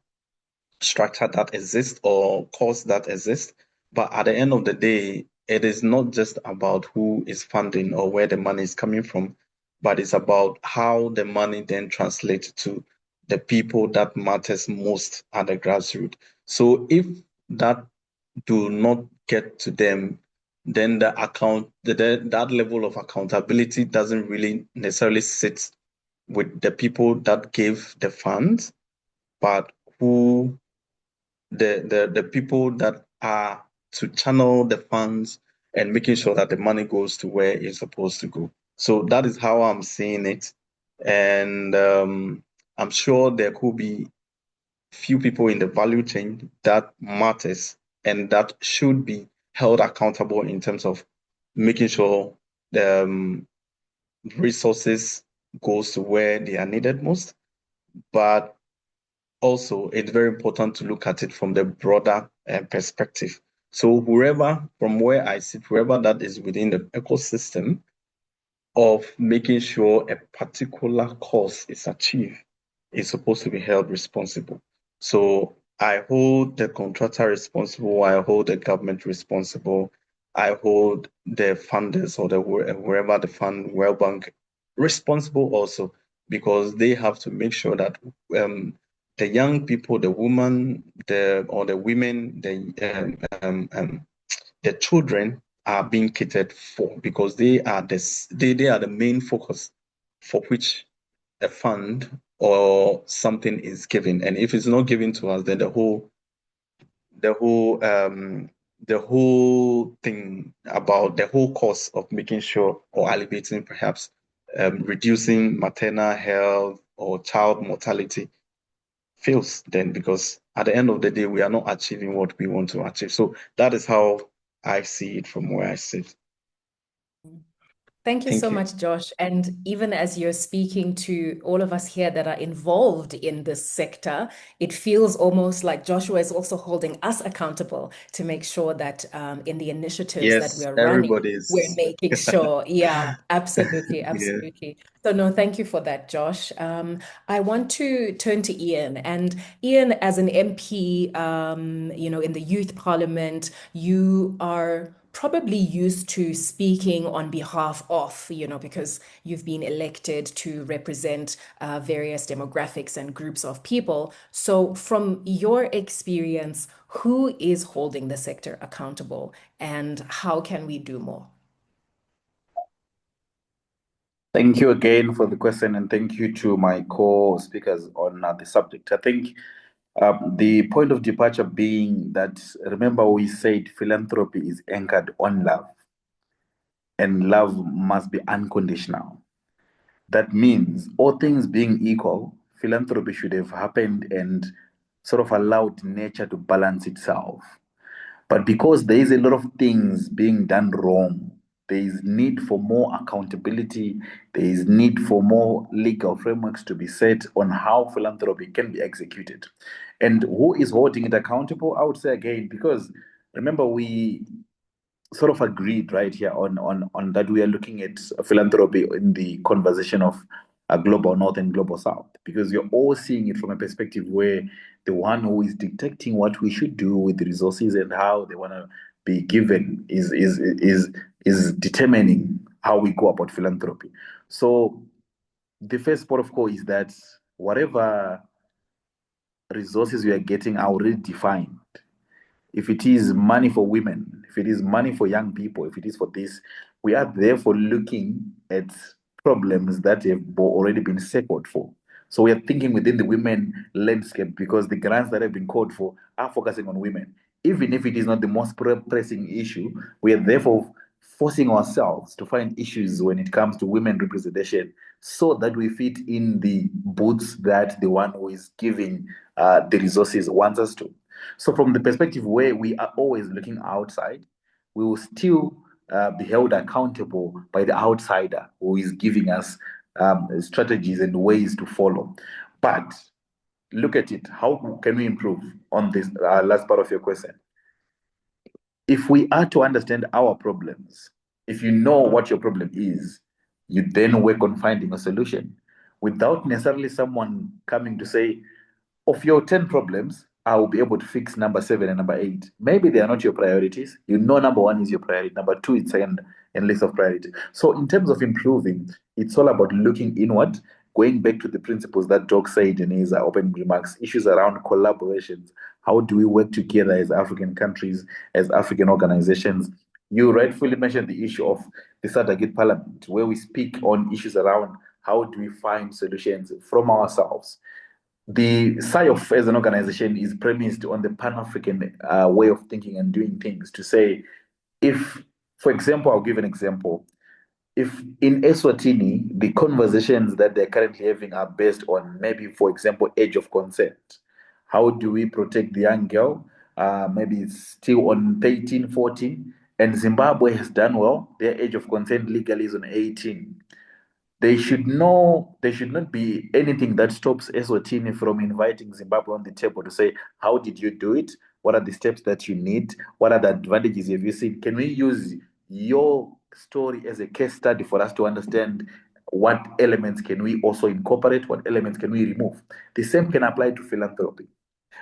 structure that exists or cause that exists. But at the end of the day, it is not just about who is funding or where the money is coming from, but it's about how the money then translates to the people that matters most at the grassroots. So if that do not get to them, then that level of accountability doesn't really necessarily sit with the people that gave the funds, but who the people that are to channel the funds and making sure that the money goes to where it's supposed to go. So that is how I'm seeing it. And I'm sure there could be few people in the value chain that matters and that should be held accountable in terms of making sure the resources goes to where they are needed most. But also, it's very important to look at it from the broader perspective. So from where I sit, whoever that is within the ecosystem of making sure a particular cause is achieved is supposed to be held responsible. So I hold the contractor responsible, I hold the government responsible, I hold the funders or wherever the fund, World Bank responsible also, because they have to make sure that the young people, the women, the women, the children are being catered for, because they are the main focus for which a fund or something is given. And if it's not given to us, then the whole thing about the whole course of making sure or alleviating perhaps reducing maternal health or child mortality fails then, because at the end of the day, we are not achieving what we want to achieve. So that is how I see it from where I sit. Thank you so much, Josh. And even as you're speaking to all of us here that are involved in this sector, it feels almost like Joshua is also holding us accountable to make sure that in the initiatives that we are running, we're making sure. Yeah, absolutely, absolutely. Yeah. So no, thank you for that, Josh. I want to turn to Ian. And Ian, as an MP, in the Youth Parliament, you are probably used to speaking on behalf of, because you've been elected to represent various demographics and groups of people. So from your experience, who is holding the sector accountable and how can we do more? Thank you again for the question, and thank you to my co-speakers on the subject. I think the point of departure being that, remember we said philanthropy is anchored on love, and love must be unconditional. That means, all things being equal, philanthropy should have happened and sort of allowed nature to balance itself. But because there is a lot of things being done wrong, there is need for more accountability, there is need for more legal frameworks to be set on how philanthropy can be executed. And who is holding it accountable? I would say again, because remember, we sort of agreed right here on that we are looking at philanthropy in the conversation of a global north and global south, because you're all seeing it from a perspective where the one who is dictating what we should do with the resources and how they want to be given is determining how we go about philanthropy. So the first port of call is that whatever resources we are getting are already defined. If it is money for women, if it is money for young people, if it is for this, we are therefore looking at problems that have already been settled for. So we are thinking within the women landscape, because the grants that have been called for are focusing on women. Even if it is not the most pressing issue, we are therefore forcing ourselves to find issues when it comes to women representation, so that we fit in the boots that the one who is giving the resources wants us to. So from the perspective where we are always looking outside, we will still be held accountable by the outsider who is giving us strategies and ways to follow. But look at it. How can we improve on this last part of your question? If we are to understand our problems, if you know what your problem is, you then work on finding a solution without necessarily someone coming to say, of your 10 problems, I will be able to fix number 7 and number 8. Maybe they are not your priorities. You know, number 1 is your priority. Number 2 is second in list of priority. So in terms of improving, it's all about looking inward, going back to the principles that Doc said in his opening remarks, issues around collaborations. How do we work together as African countries, as African organizations? You rightfully mentioned the issue of the Sadagit Parliament, where we speak on issues around how do we find solutions from ourselves. The SIOF as an organization is premised on the Pan-African way of thinking and doing things, to say, if, for example, I'll give an example. If in Eswatini, the conversations that they're currently having are based on maybe, for example, age of consent. How do we protect the young girl? maybe it's still on 13, 14, and Zimbabwe has done well. Their age of consent legally is on 18. There should not be anything that stops Eswatini from inviting Zimbabwe on the table to say, how did you do it? What are the steps that you need? What are the advantages have you seen? Can we use your story as a case study for us to understand what elements can we also incorporate, what elements can we remove? The same can apply to philanthropy,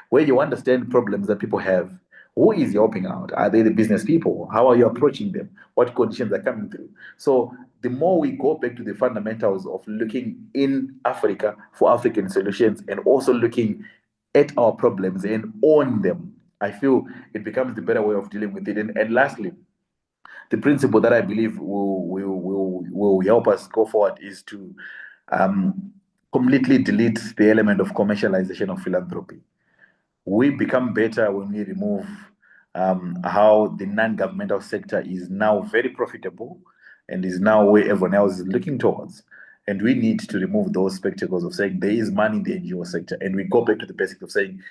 where you understand problems that people have. Who is helping out? Are they the business people? How are you approaching them? What conditions are coming through? So the more we go back to the fundamentals of looking in Africa for African solutions and also looking at our problems and own them, I feel it becomes the better way of dealing with it. And lastly, the principle that I believe will help us go forward is to completely delete the element of commercialization of philanthropy. We become better when we remove how the non-governmental sector is now very profitable and is now where everyone else is looking towards. And we need to remove those spectacles of saying there is money in the NGO sector. And we go back to the basics of saying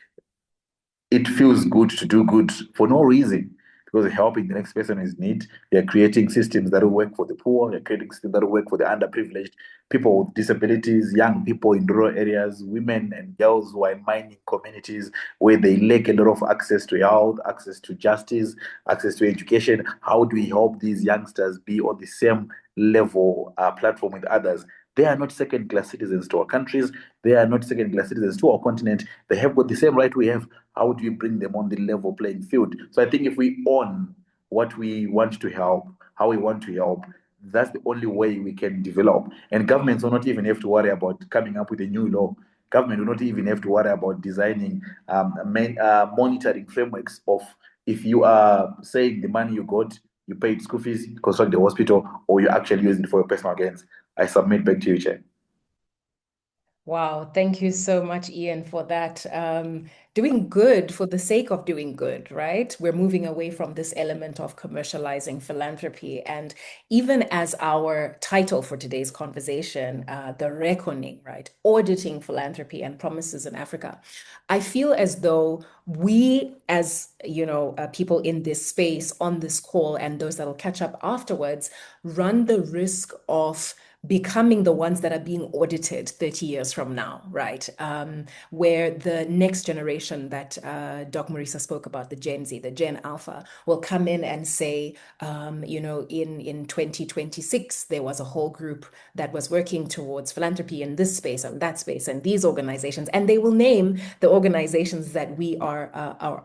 it feels good to do good for no reason, because helping the next person is need. You're creating systems that will work for the poor. You're creating systems that will work for the underprivileged, people with disabilities, young people in rural areas, women and girls who are in mining communities where they lack a lot of access to health, access to justice, access to education. How do we help these youngsters be on the same level platform with others? They are not second-class citizens to our countries. They are not second-class citizens to our continent. They have got the same right we have. How do we bring them on the level playing field? So I think if we own what we want to help, how we want to help, that's the only way we can develop. And governments will not even have to worry about coming up with a new law. Government will not even have to worry about designing monitoring frameworks of, if you are saying the money you got, you paid school fees, construct the hospital, or you actually use it for your personal gains. I submit back to you, Chair. Wow, thank you so much, Ian, for that. Doing good for the sake of doing good, right? We're moving away from this element of commercializing philanthropy. And even as our title for today's conversation, The Reckoning, right? Auditing philanthropy and promises in Africa. I feel as though we, as people in this space, on this call, and those that will catch up afterwards, run the risk of becoming the ones that are being audited 30 years from now, right? Where the next generation that Doc Murisa spoke about, the Gen Z, the Gen Alpha, will come in and say, in 2026, there was a whole group that was working towards philanthropy in this space and that space and these organizations, and they will name the organizations that we are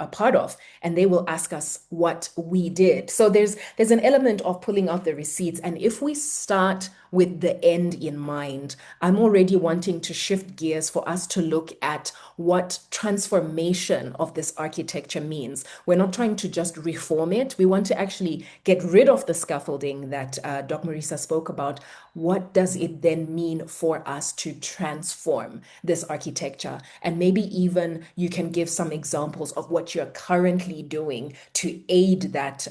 a part of, and they will ask us what we did. So there's an element of pulling out the receipts, and if we start with the end in mind, I'm already wanting to shift gears for us to look at what transformation of this architecture means. We're not trying to just reform it. We want to actually get rid of the scaffolding that Doc Murisa spoke about. What does it then mean for us to transform this architecture? And maybe even you can give some examples of what you're currently doing to aid that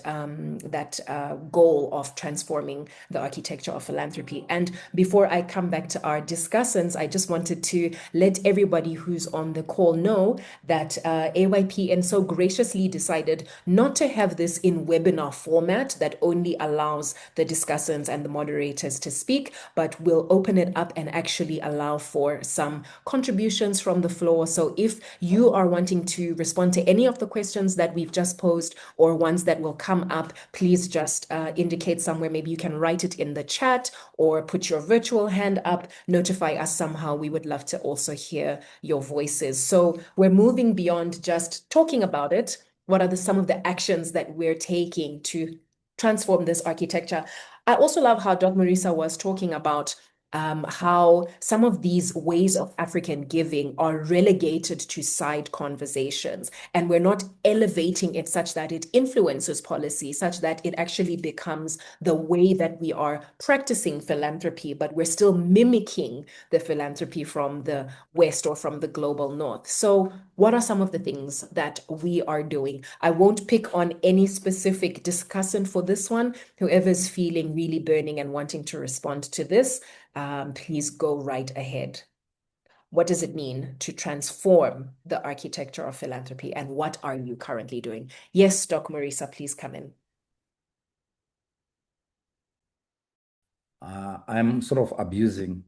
goal of transforming the architecture of philanthropy. And before I come back to our discussants, I just wanted to let everybody who's on the call know that AYPN so graciously decided not to have this in webinar format that only allows the discussants and the moderators to speak, but we'll open it up and actually allow for some contributions from the floor. So if you are wanting to respond to any of the questions that we've just posed or ones that will come up, please just indicate somewhere. Maybe you can write it in the chat or put your virtual hand up, notify us somehow. We would love to also hear your voices. So we're moving beyond just talking about it. What are some of the actions that we're taking to transform this architecture? I also love how Dr. Murisa was talking about how some of these ways of African giving are relegated to side conversations, and we're not elevating it such that it influences policy, such that it actually becomes the way that we are practicing philanthropy, but we're still mimicking the philanthropy from the West or from the global North. So what are some of the things that we are doing? I won't pick on any specific discussant for this one. Whoever's feeling really burning and wanting to respond to this, please go right ahead. what does it mean to transform the architecture of philanthropy, and what are you currently doing? Yes, Doc Murisa, please come in. I'm sort of abusing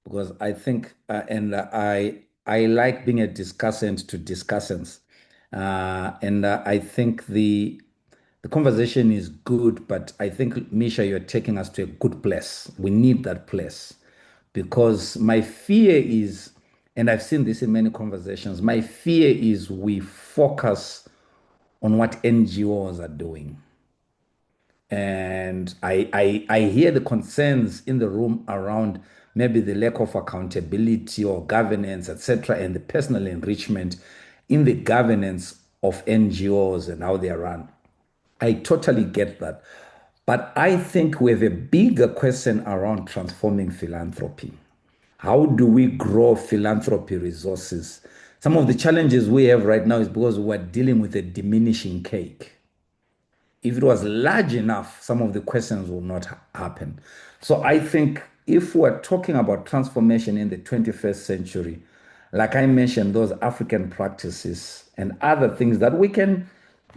because I think, and I like being a discussant to discussants, and I think the conversation is good, but I think, Misha, you're taking us to a good place. We need that place because my fear is, and I've seen this in many conversations, my fear is we focus on what NGOs are doing. And I hear the concerns in the room around maybe the lack of accountability or governance, etc., and the personal enrichment in the governance of NGOs and how they are run. I totally get that. But I think we have a bigger question around transforming philanthropy. How do we grow philanthropy resources? Some of the challenges we have right now is because we're dealing with a diminishing cake. If it was large enough, some of the questions will not happen. So I think if we're talking about transformation in the 21st century, like I mentioned, those African practices and other things that we can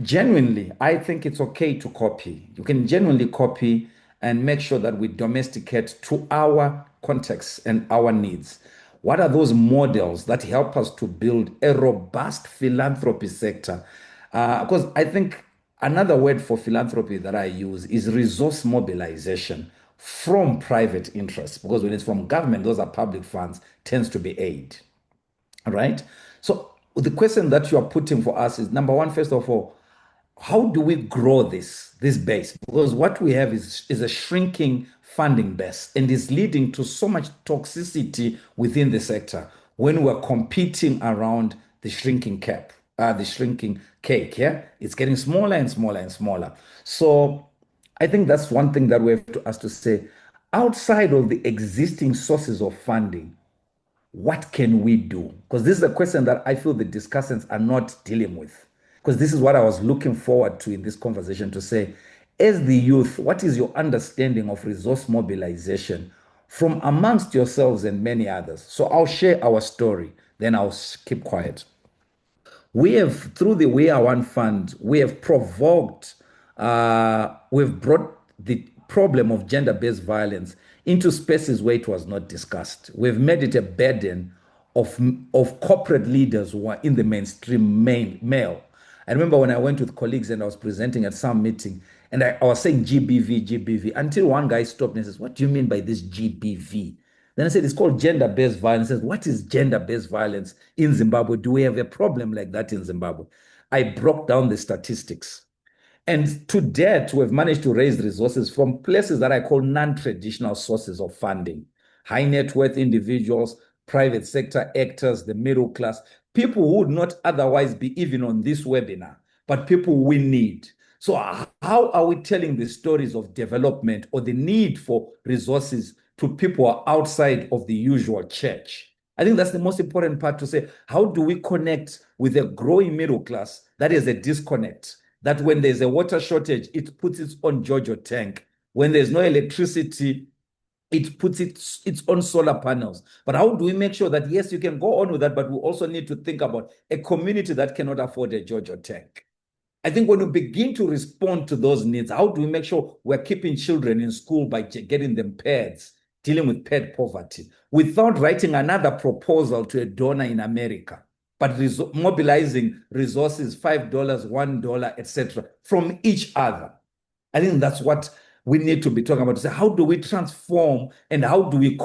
genuinely, I think it's okay to copy. You can genuinely copy and make sure that we domesticate to our context and our needs. What are those models that help us to build a robust philanthropy sector? Because I think another word for philanthropy that I use is resource mobilization from private interests, because when it's from government, those are public funds, tends to be aid. All right. So the question that you are putting for us is, number one, first of all, how do we grow this base? Because what we have is a shrinking funding base, and is leading to so much toxicity within the sector when we're competing around the shrinking cap, the shrinking cake. Yeah, it's getting smaller and smaller and smaller. So I think that's one thing that we have to ask to say, outside of the existing sources of funding, what can we do? Because this is a question that I feel the discussants are not dealing with. Because this is what I was looking forward to in this conversation, to say, as the youth, what is your understanding of resource mobilization from amongst yourselves and many others? So I'll share our story, then I'll keep quiet. We have, through the We Are One Fund, we have we've brought the problem of gender-based violence into spaces where it was not discussed. We've made it a burden of corporate leaders who are in the mainstream male. I remember when I went with colleagues and I was presenting at some meeting, and I was saying GBV, until one guy stopped me and says, "What do you mean by this GBV?" Then I said, "It's called gender-based violence." He says, "What is gender-based violence in Zimbabwe? Do we have a problem like that in Zimbabwe?" I broke down the statistics. And to date, we've managed to raise resources from places that I call non-traditional sources of funding. High net worth individuals, private sector actors, the middle class, people who would not otherwise be even on this webinar, but people we need. So how are we telling the stories of development or the need for resources to people who are outside of the usual church? I think that's the most important part, to say, how do we connect with a growing middle class that is a disconnect? That when there's a water shortage, it puts its own JoJo tank. When there's no electricity, it puts its own solar panels. But how do we make sure that, yes, you can go on with that, but we also need to think about a community that cannot afford a JoJo tank? I think when we begin to respond to those needs, how do we make sure we're keeping children in school by getting them pads, dealing with pad poverty, without writing another proposal to a donor in America, but mobilizing resources, $5, $1, etc., from each other? I think that's what we need to be talking about, to say, how do we transform and how do we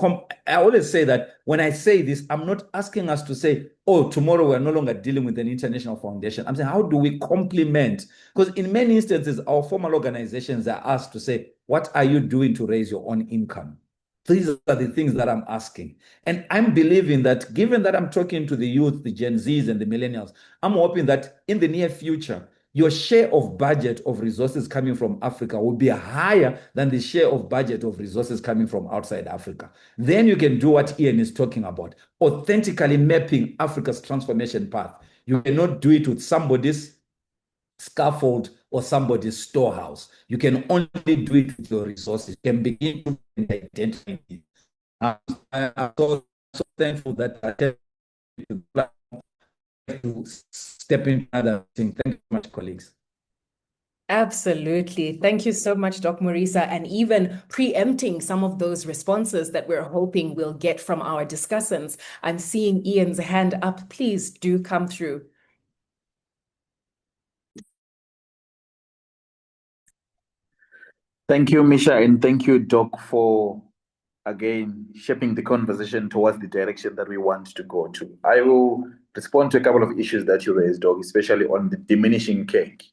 I always say that when I say this, I'm not asking us to say, oh, tomorrow we're no longer dealing with an international foundation. I'm saying, how do we complement? Because in many instances, our formal organizations are asked to say, what are you doing to raise your own income? These are the things that I'm asking. And I'm believing that, given that I'm talking to the youth, the Gen Zs and the millennials, I'm hoping that in the near future, your share of budget of resources coming from Africa will be higher than the share of budget of resources coming from outside Africa. Then you can do what Ian is talking about, authentically mapping Africa's transformation path. You cannot do it with somebody's scaffold or somebody's storehouse. You can only do it with your resources. You can begin to identify. so thankful that I to step in another thing. Thank you so much, colleagues. Absolutely. Thank you so much, Doc Murisa, and even preempting some of those responses that we're hoping we'll get from our discussants. I'm seeing Ian's hand up. Please do come through. Thank you, Misha, and thank you, Doc, for again shaping the conversation towards the direction that we want to go to. I will respond to a couple of issues that you raised, Doc, especially on the diminishing cake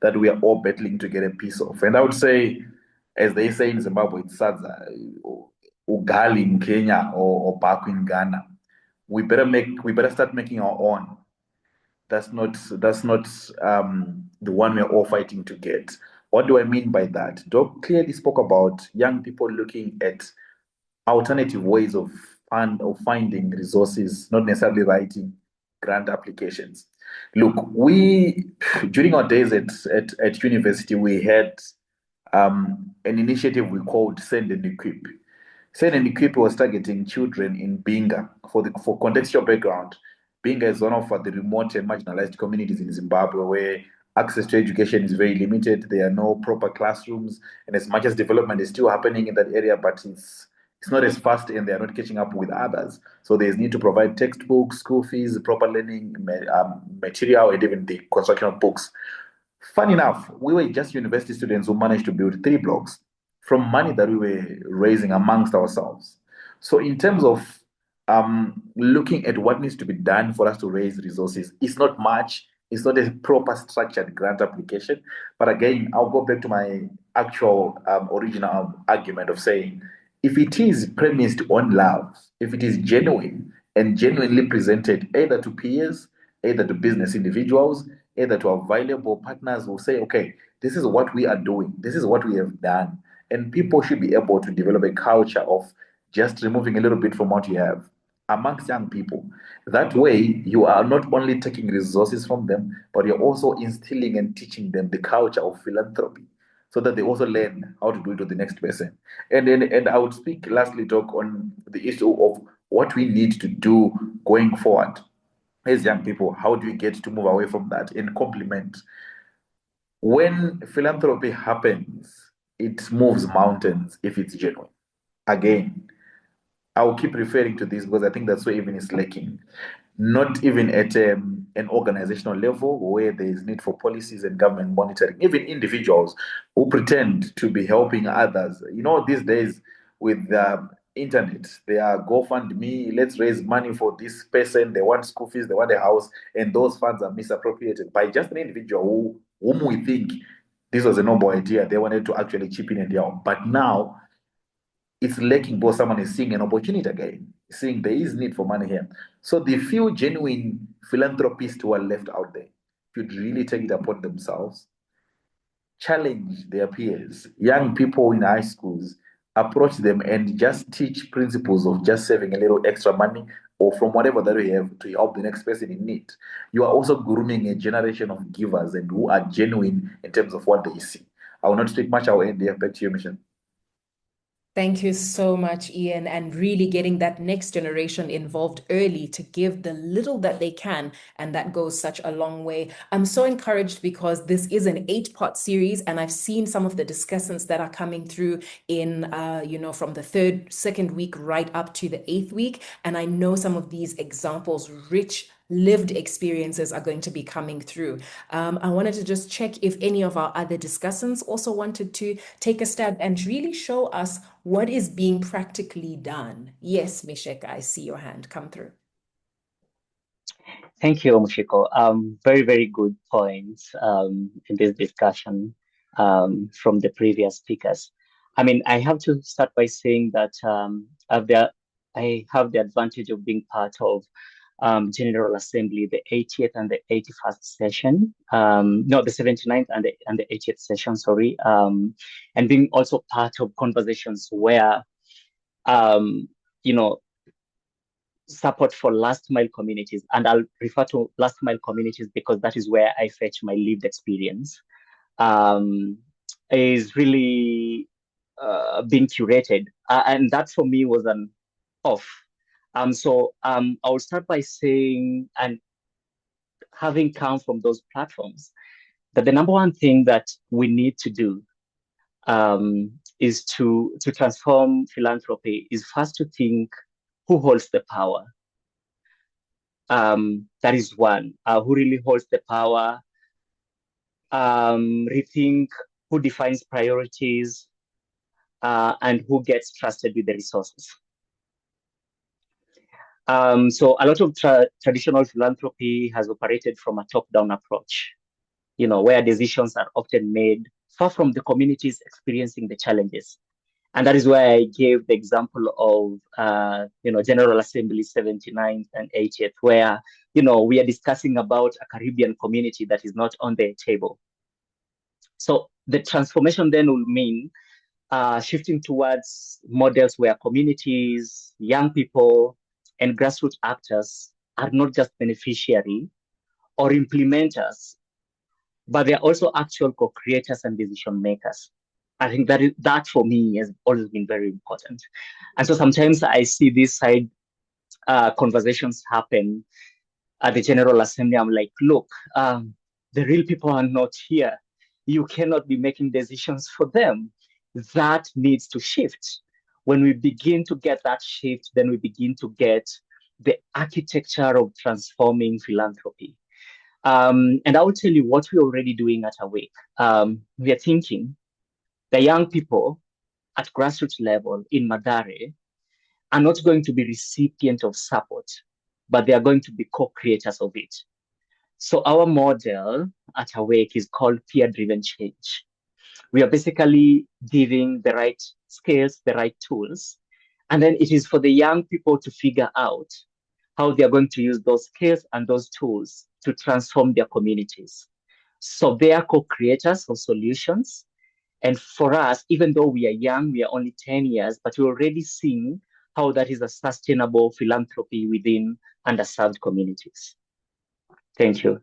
that we are all battling to get a piece of. And I would say, as they say in Zimbabwe, it's sadza, ugali in Kenya or baku in Ghana. We better start making our own. That's not the one we're all fighting to get. What do I mean by that? Doc clearly spoke about young people looking at alternative ways of finding resources, not necessarily writing grant applications. Look, we during our days at university, we had an initiative we called Send and Equip. Send and Equip was targeting children in Binga. For contextual background, Binga is one of the remote and marginalized communities in Zimbabwe where access to education is very limited. There are no proper classrooms, and as much as development is still happening in that area, but it's not as fast, and they are not catching up with others. So there's need to provide textbooks, school fees, proper learning material, and even the construction of books. Fun enough, we were just university students who managed to build 3 blocks from money that we were raising amongst ourselves. So in terms of looking at what needs to be done for us to raise resources, it's not much. It's not a proper structured grant application. But again, I'll go back to my actual original argument of saying, if it is premised on love, if it is genuine and genuinely presented either to peers, either to business individuals, either to our valuable partners who say, okay, this is what we are doing, this is what we have done. And people should be able to develop a culture of just removing a little bit from what you have amongst young people. That way, you are not only taking resources from them, but you're also instilling and teaching them the culture of philanthropy so that they also learn how to do it to the next person. And I would speak lastly, talk on the issue of what we need to do going forward as young people. How do we get to move away from that and complement? When philanthropy happens, it moves mountains if it's genuine. Again, I will keep referring to this because I think that's where even it's lacking. Not even at an organizational level where there is need for policies and government monitoring, even individuals who pretend to be helping others. You know, these days with internet, they are GoFundMe, let's raise money for this person, they want school fees, they want a house, and those funds are misappropriated by just an individual whom we think this was a noble idea. They wanted to actually chip in and help. But now it's lacking because someone is seeing an opportunity again, seeing there is need for money here. So the few genuine philanthropists who are left out there should really take it upon themselves, challenge their peers, young people in high schools, approach them and just teach principles of just saving a little extra money or from whatever that we have to help the next person in need. You are also grooming a generation of givers and who are genuine in terms of what they see. I will not speak much. I will end there. Back to you, Mission. Thank you so much, Ian, and really getting that next generation involved early to give the little that they can, and that goes such a long way. I'm so encouraged because this is an 8-part series, and I've seen some of the discussants that are coming through in, from the second week right up to the 8th week, and I know some of these examples, rich lived experiences are going to be coming through. I wanted to just check if any of our other discussants also wanted to take a stab and really show us what is being practically done. Yes, Mishek, I see your hand come through. Thank you, Mushiko. Very, very good points in this discussion from the previous speakers. I mean, I have to start by saying that I have the advantage of being part of General Assembly, the 80th and the 81st session, no, the 79th and the 80th session, sorry, and being also part of conversations where, support for last mile communities, and I'll refer to last mile communities because that is where I fetch my lived experience, is really being curated. And that for me was an off. I'll start by saying, and having come from those platforms, that the number one thing that we need to do is to transform philanthropy is first to think who holds the power. That is one. Who really holds the power? Rethink who defines priorities and who gets trusted with the resources. So a lot of traditional philanthropy has operated from a top-down approach, where decisions are often made far from the communities experiencing the challenges. And that is why I gave the example of, General Assembly 79th and 80th, where, we are discussing about a Caribbean community that is not on the table. So the transformation then will mean shifting towards models where communities, young people, and grassroots actors are not just beneficiary or implementers, but they're also actual co-creators and decision makers. I think that for me has always been very important. And so sometimes I see these side conversations happen at the General Assembly. I'm like, look, the real people are not here. You cannot be making decisions for them. That needs to shift. When we begin to get that shift, then we begin to get the architecture of transforming philanthropy. And I will tell you what we're already doing at Awake. We are thinking the young people at grassroots level in Madare are not going to be recipients of support, but they are going to be co-creators of it. So our model at Awake is called peer-driven change. We are basically giving the right skills, the right tools, and then it is for the young people to figure out how they are going to use those skills and those tools to transform their communities. So they are co-creators of solutions. And for us, even though we are young, we are only 10 years, but we're already seeing how that is a sustainable philanthropy within underserved communities. Thank you.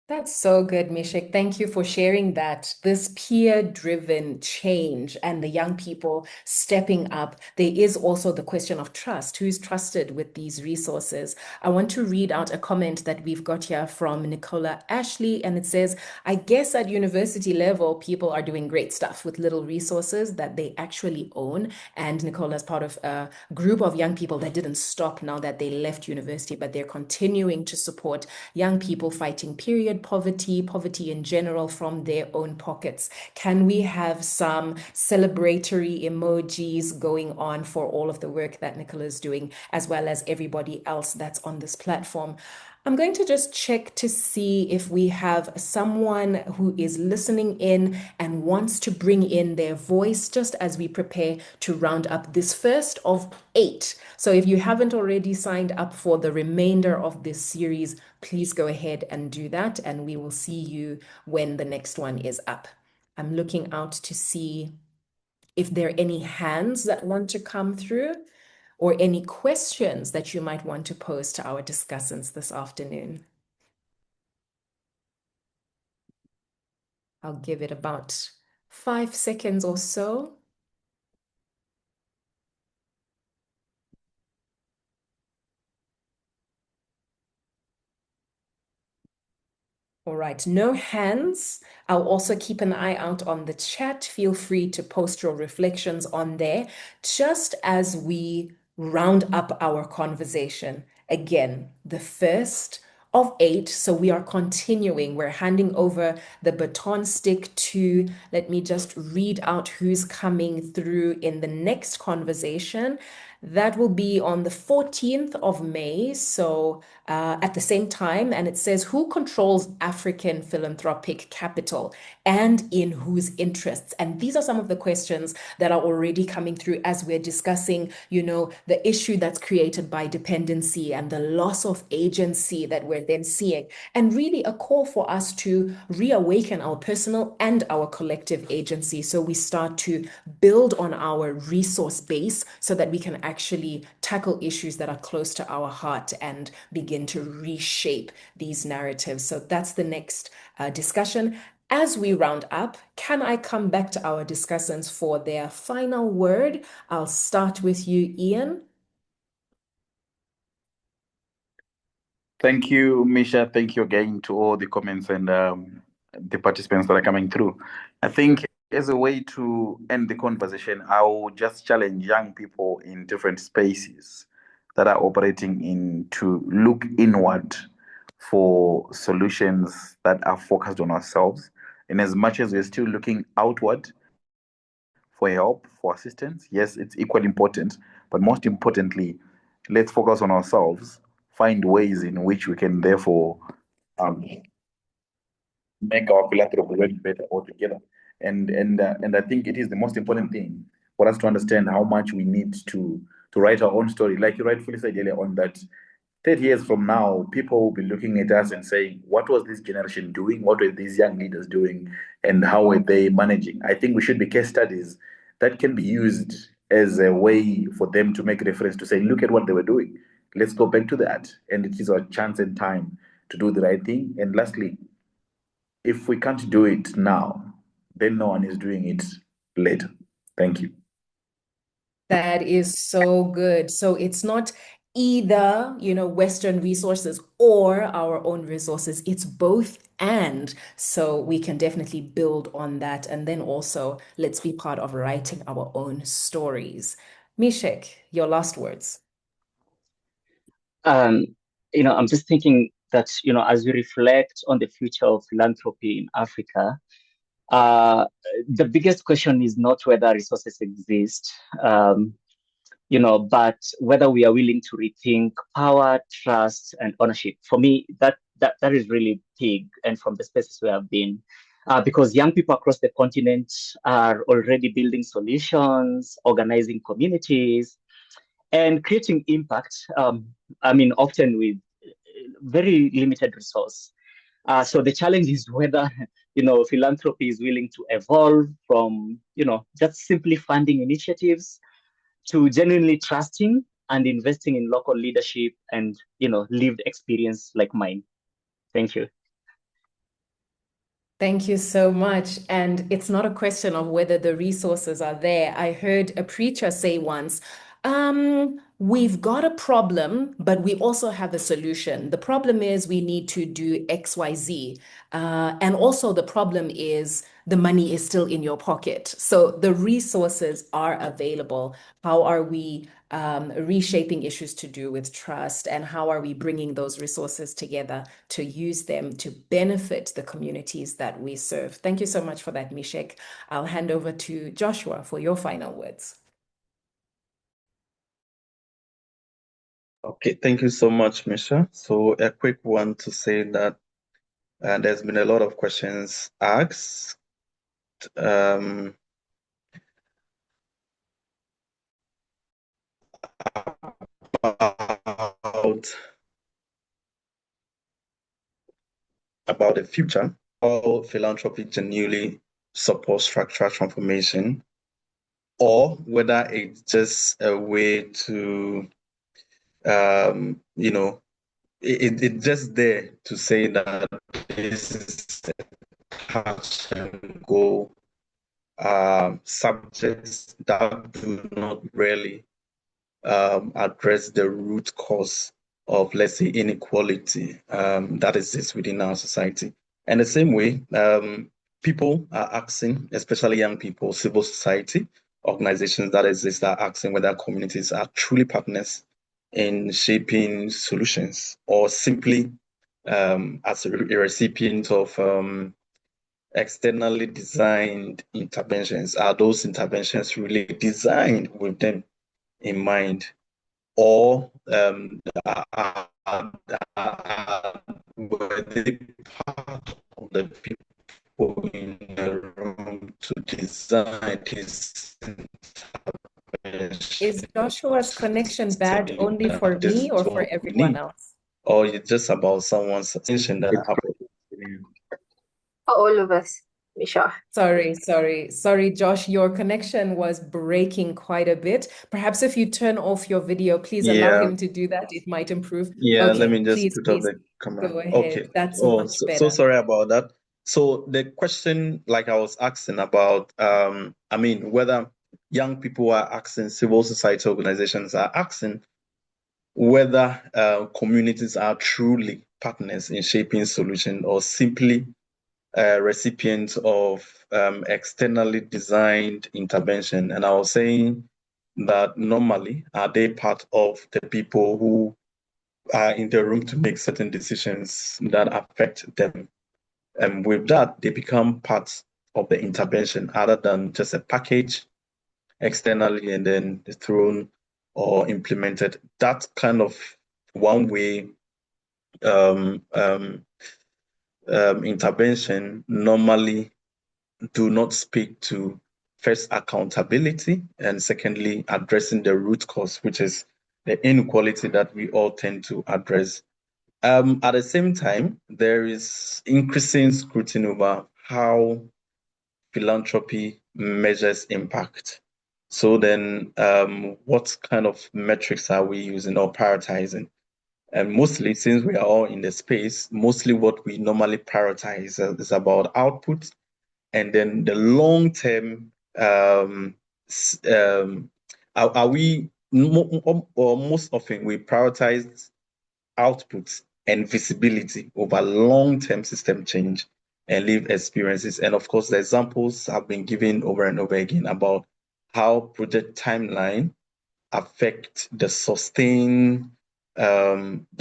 That's so good, Mishek. Thank you for sharing that. This peer-driven change and the young people stepping up. There is also the question of trust. Who's trusted with these resources? I want to read out a comment that we've got here from Nicola Ashley, and it says, I guess at university level, people are doing great stuff with little resources that they actually own. And Nicola is part of a group of young people that didn't stop now that they left university, but they're continuing to support young people fighting period poverty in general from their own pockets. Can we have some celebratory emojis going on for all of the work that Nicola is doing, as well as everybody else that's on this platform? I'm going to just check to see if we have someone who is listening in and wants to bring in their voice just as we prepare to round up this first of 8. So if you haven't already signed up for the remainder of this series, please go ahead and do that, and we will see you when the next one is up. I'm looking out to see if there are any hands that want to come through, or any questions that you might want to pose to our discussants this afternoon. I'll give it about 5 seconds or so. All right, no hands. I'll also keep an eye out on the chat. Feel free to post your reflections on there, just as we round up our conversation. Again, the first of 8. So we are continuing. We're handing over the baton stick to, let me just read out who's coming through in the next conversation. That will be on the 14th of May, so at the same time, and it says, who controls African philanthropic capital and in whose interests? And these are some of the questions that are already coming through as we're discussing, the issue that's created by dependency and the loss of agency that we're then seeing, and really a call for us to reawaken our personal and our collective agency, so we start to build on our resource base so that we can actually tackle issues that are close to our heart and begin to reshape these narratives. So that's the next discussion. As we round up, can I come back to our discussants for their final word? I'll start with you, Ian. Thank you, Misha. Thank you again to all the comments and the participants that are coming through. I think as a way to end the conversation, I will just challenge young people in different spaces that are operating in to look inward for solutions that are focused on ourselves. And as much as we're still looking outward for help, for assistance, yes, it's equally important. But most importantly, let's focus on ourselves, find ways in which we can therefore um, make our philanthropy work better altogether. And I think it is the most important thing for us to understand how much we need to write our own story. Like you rightfully said earlier on, that 30 years from now, people will be looking at us and saying, what was this generation doing? What were these young leaders doing? And how were they managing? I think we should be case studies that can be used as a way for them to make reference to say, look at what they were doing. Let's go back to that. And it is our chance and time to do the right thing. And lastly, if we can't do it now, then no one is doing it later. Thank you. That is so good. So it's not either, Western resources or our own resources. It's both and. So we can definitely build on that. And then also, let's be part of writing our own stories. Mishek, your last words. I'm just thinking that, as we reflect on the future of philanthropy in Africa, the biggest question is not whether resources exist, but whether we are willing to rethink power, trust, and ownership. For me, that is really big, and from the spaces we have been, because young people across the continent are already building solutions, organizing communities, and creating impact. Often with very limited resource. So the challenge is whether, philanthropy is willing to evolve from, just simply funding initiatives to genuinely trusting and investing in local leadership and, lived experience like mine. Thank you. Thank you so much. And it's not a question of whether the resources are there. I heard a preacher say once, we've got a problem, but we also have a solution. The problem is we need to do X, Y, Z. And also the problem is the money is still in your pocket. So the resources are available. How are we reshaping issues to do with trust, and how are we bringing those resources together to use them to benefit the communities that we serve? Thank you so much for that, Mishek. I'll hand over to Joshua for your final words. Okay, thank you so much, Misha. So a quick one to say that there's been a lot of questions asked. About the future, how philanthropy genuinely supports structural transformation, or whether it's just a way to, it's just there to say that this is a touch and go subjects that do not really address the root cause of, let's say, inequality that exists within our society. And the same way, people are asking, especially young people, civil society, organizations that exist are asking whether communities are truly partners in shaping solutions, or simply as a recipient of externally designed interventions. Are those interventions really designed with them in mind, or were they part of the people in the room to design this intervention? Is Joshua's connection bad only for me or for everyone else? Or it's just about someone's attention that happened? For all of us, Misha. Sorry, Josh, your connection was breaking quite a bit. Perhaps if you turn off your video, please allow him to do that. It might improve. Yeah, okay, let me just please, put up the camera. go ahead. Okay. That's Oh, much so better. sorry about that. So the question, like I was asking about, whether young people are asking, civil society organizations are asking whether communities are truly partners in shaping solutions or simply recipients of externally designed intervention. And I was saying that normally, are they part of the people who are in the room to make certain decisions that affect them? And with that, they become part of the intervention other than just a package externally and then thrown or implemented. That kind of one-way intervention normally do not speak to first accountability and secondly addressing the root cause, which is the inequality that we all tend to address. At the same time, there is increasing scrutiny over how philanthropy measures impact. So then what kind of metrics are we using or prioritizing? And mostly, since we are all in the space, mostly what we normally prioritize is about output and then the long-term are we or most often we prioritize outputs and visibility over long-term system change and lived experiences. And of course, the examples have been given over and over again about how project timeline affect the sustained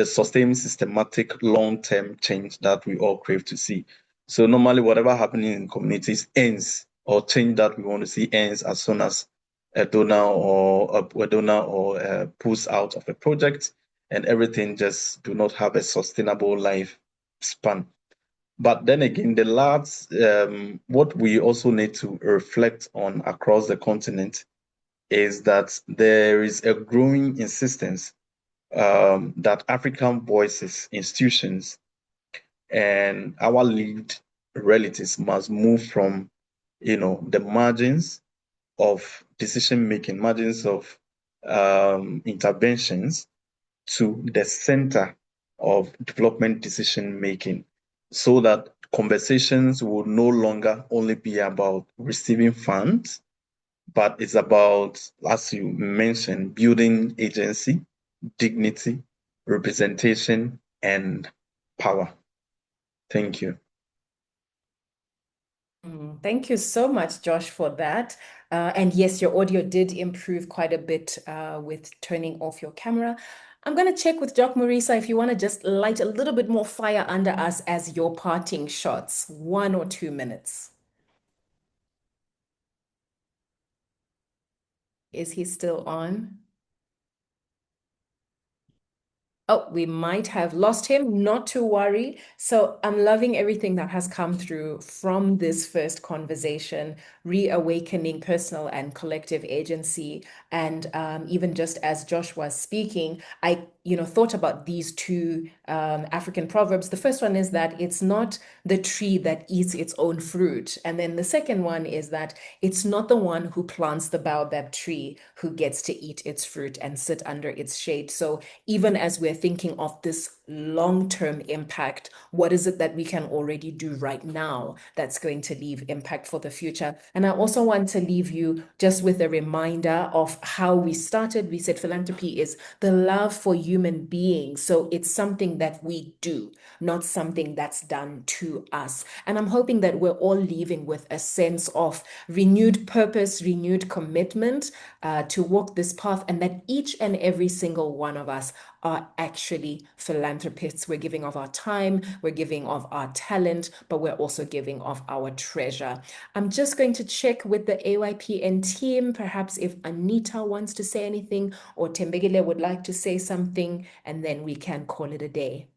systematic long-term change that we all crave to see. So normally whatever happening in communities ends, or change that we want to see ends as soon as a donor pulls out of a project, and everything just do not have a sustainable lifespan. But then again, the last, what we also need to reflect on across the continent is that there is a growing insistence that African voices, institutions, and our lived realities must move from, the margins of decision-making, margins of interventions to the center of development decision-making, so that conversations will no longer only be about receiving funds, but it's about, as you mentioned, building agency, dignity, representation, and power. Thank you. Thank you so much, Josh, for that. And yes, your audio did improve quite a bit with turning off your camera. I'm going to check with Doc Murisa if you want to just light a little bit more fire under us as your parting shots, 1 or 2 minutes. Is he still on? Oh, we might have lost him, not to worry. So I'm loving everything that has come through from this first conversation, reawakening personal and collective agency. And even just as Josh was speaking, I thought about these two African proverbs. The first one is that it's not the tree that eats its own fruit. And then the second one is that it's not the one who plants the baobab tree who gets to eat its fruit and sit under its shade. So even as we're thinking of this long-term impact, what is it that we can already do right now that's going to leave impact for the future? And I also want to leave you just with a reminder of how we started. We said philanthropy is the love for human beings. So it's something that we do, not something that's done to us. And I'm hoping that we're all leaving with a sense of renewed purpose, renewed commitment to walk this path, and that each and every single one of us are actually philanthropists. We're giving of our time, we're giving of our talent, but we're also giving of our treasure. I'm just going to check with the AYPN team, perhaps if Anita wants to say anything or Tembegile would like to say something, and then we can call it a day.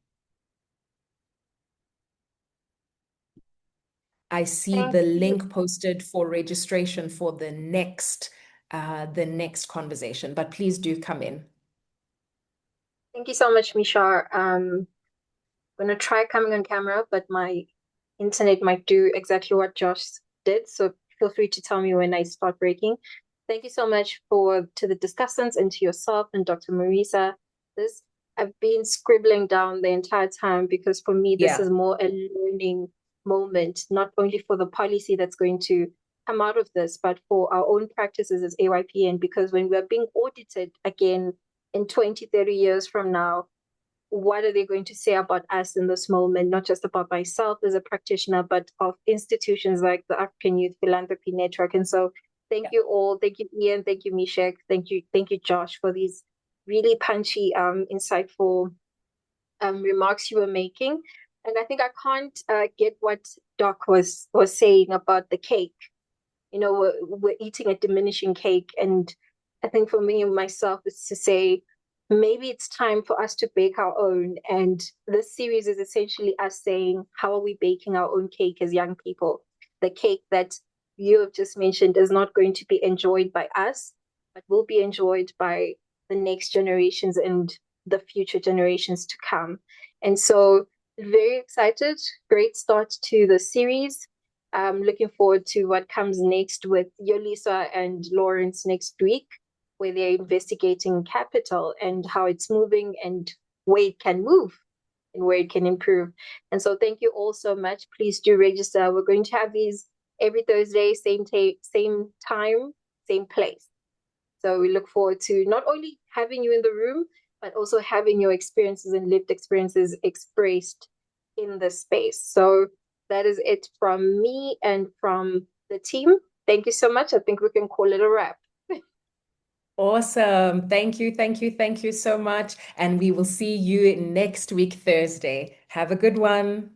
I see the link posted for registration for the next conversation, but please do come in. Thank you so much, Misha. I'm going to try coming on camera, but my internet might do exactly what Josh did. So feel free to tell me when I start breaking. Thank you so much to the discussants and to yourself and Dr. Murisa. I've been scribbling down the entire time because for me, this is more a learning moment, not only for the policy that's going to come out of this, but for our own practices as AYPN, because when we're being audited again in 20, 30 years from now, what are they going to say about us in this moment, not just about myself as a practitioner, but of institutions like the African Youth Philanthropy Network. And so thank you all. Thank you, Ian. Thank you, Mishek. Thank you, Josh, for these really punchy, insightful remarks you were making. And I think I can't get what Doc was saying about the cake. You know, we're eating a diminishing cake. And I think for me and myself, it's to say, maybe it's time for us to bake our own. And this series is essentially us saying, how are we baking our own cake as young people? The cake that you have just mentioned is not going to be enjoyed by us, but will be enjoyed by the next generations and the future generations to come. And so very excited, great start to the series. Looking forward to what comes next with Yolisa and Lawrence next week, where they're investigating capital and how it's moving and where it can move and where it can improve. And so thank you all so much. Please do register. We're going to have these every Thursday, same time, same place. So we look forward to not only having you in the room, but also having your experiences and lived experiences expressed in this space. So that is it from me and from the team. Thank you so much. I think we can call it a wrap. Awesome. Thank you so much. And we will see you next week, Thursday. Have a good one.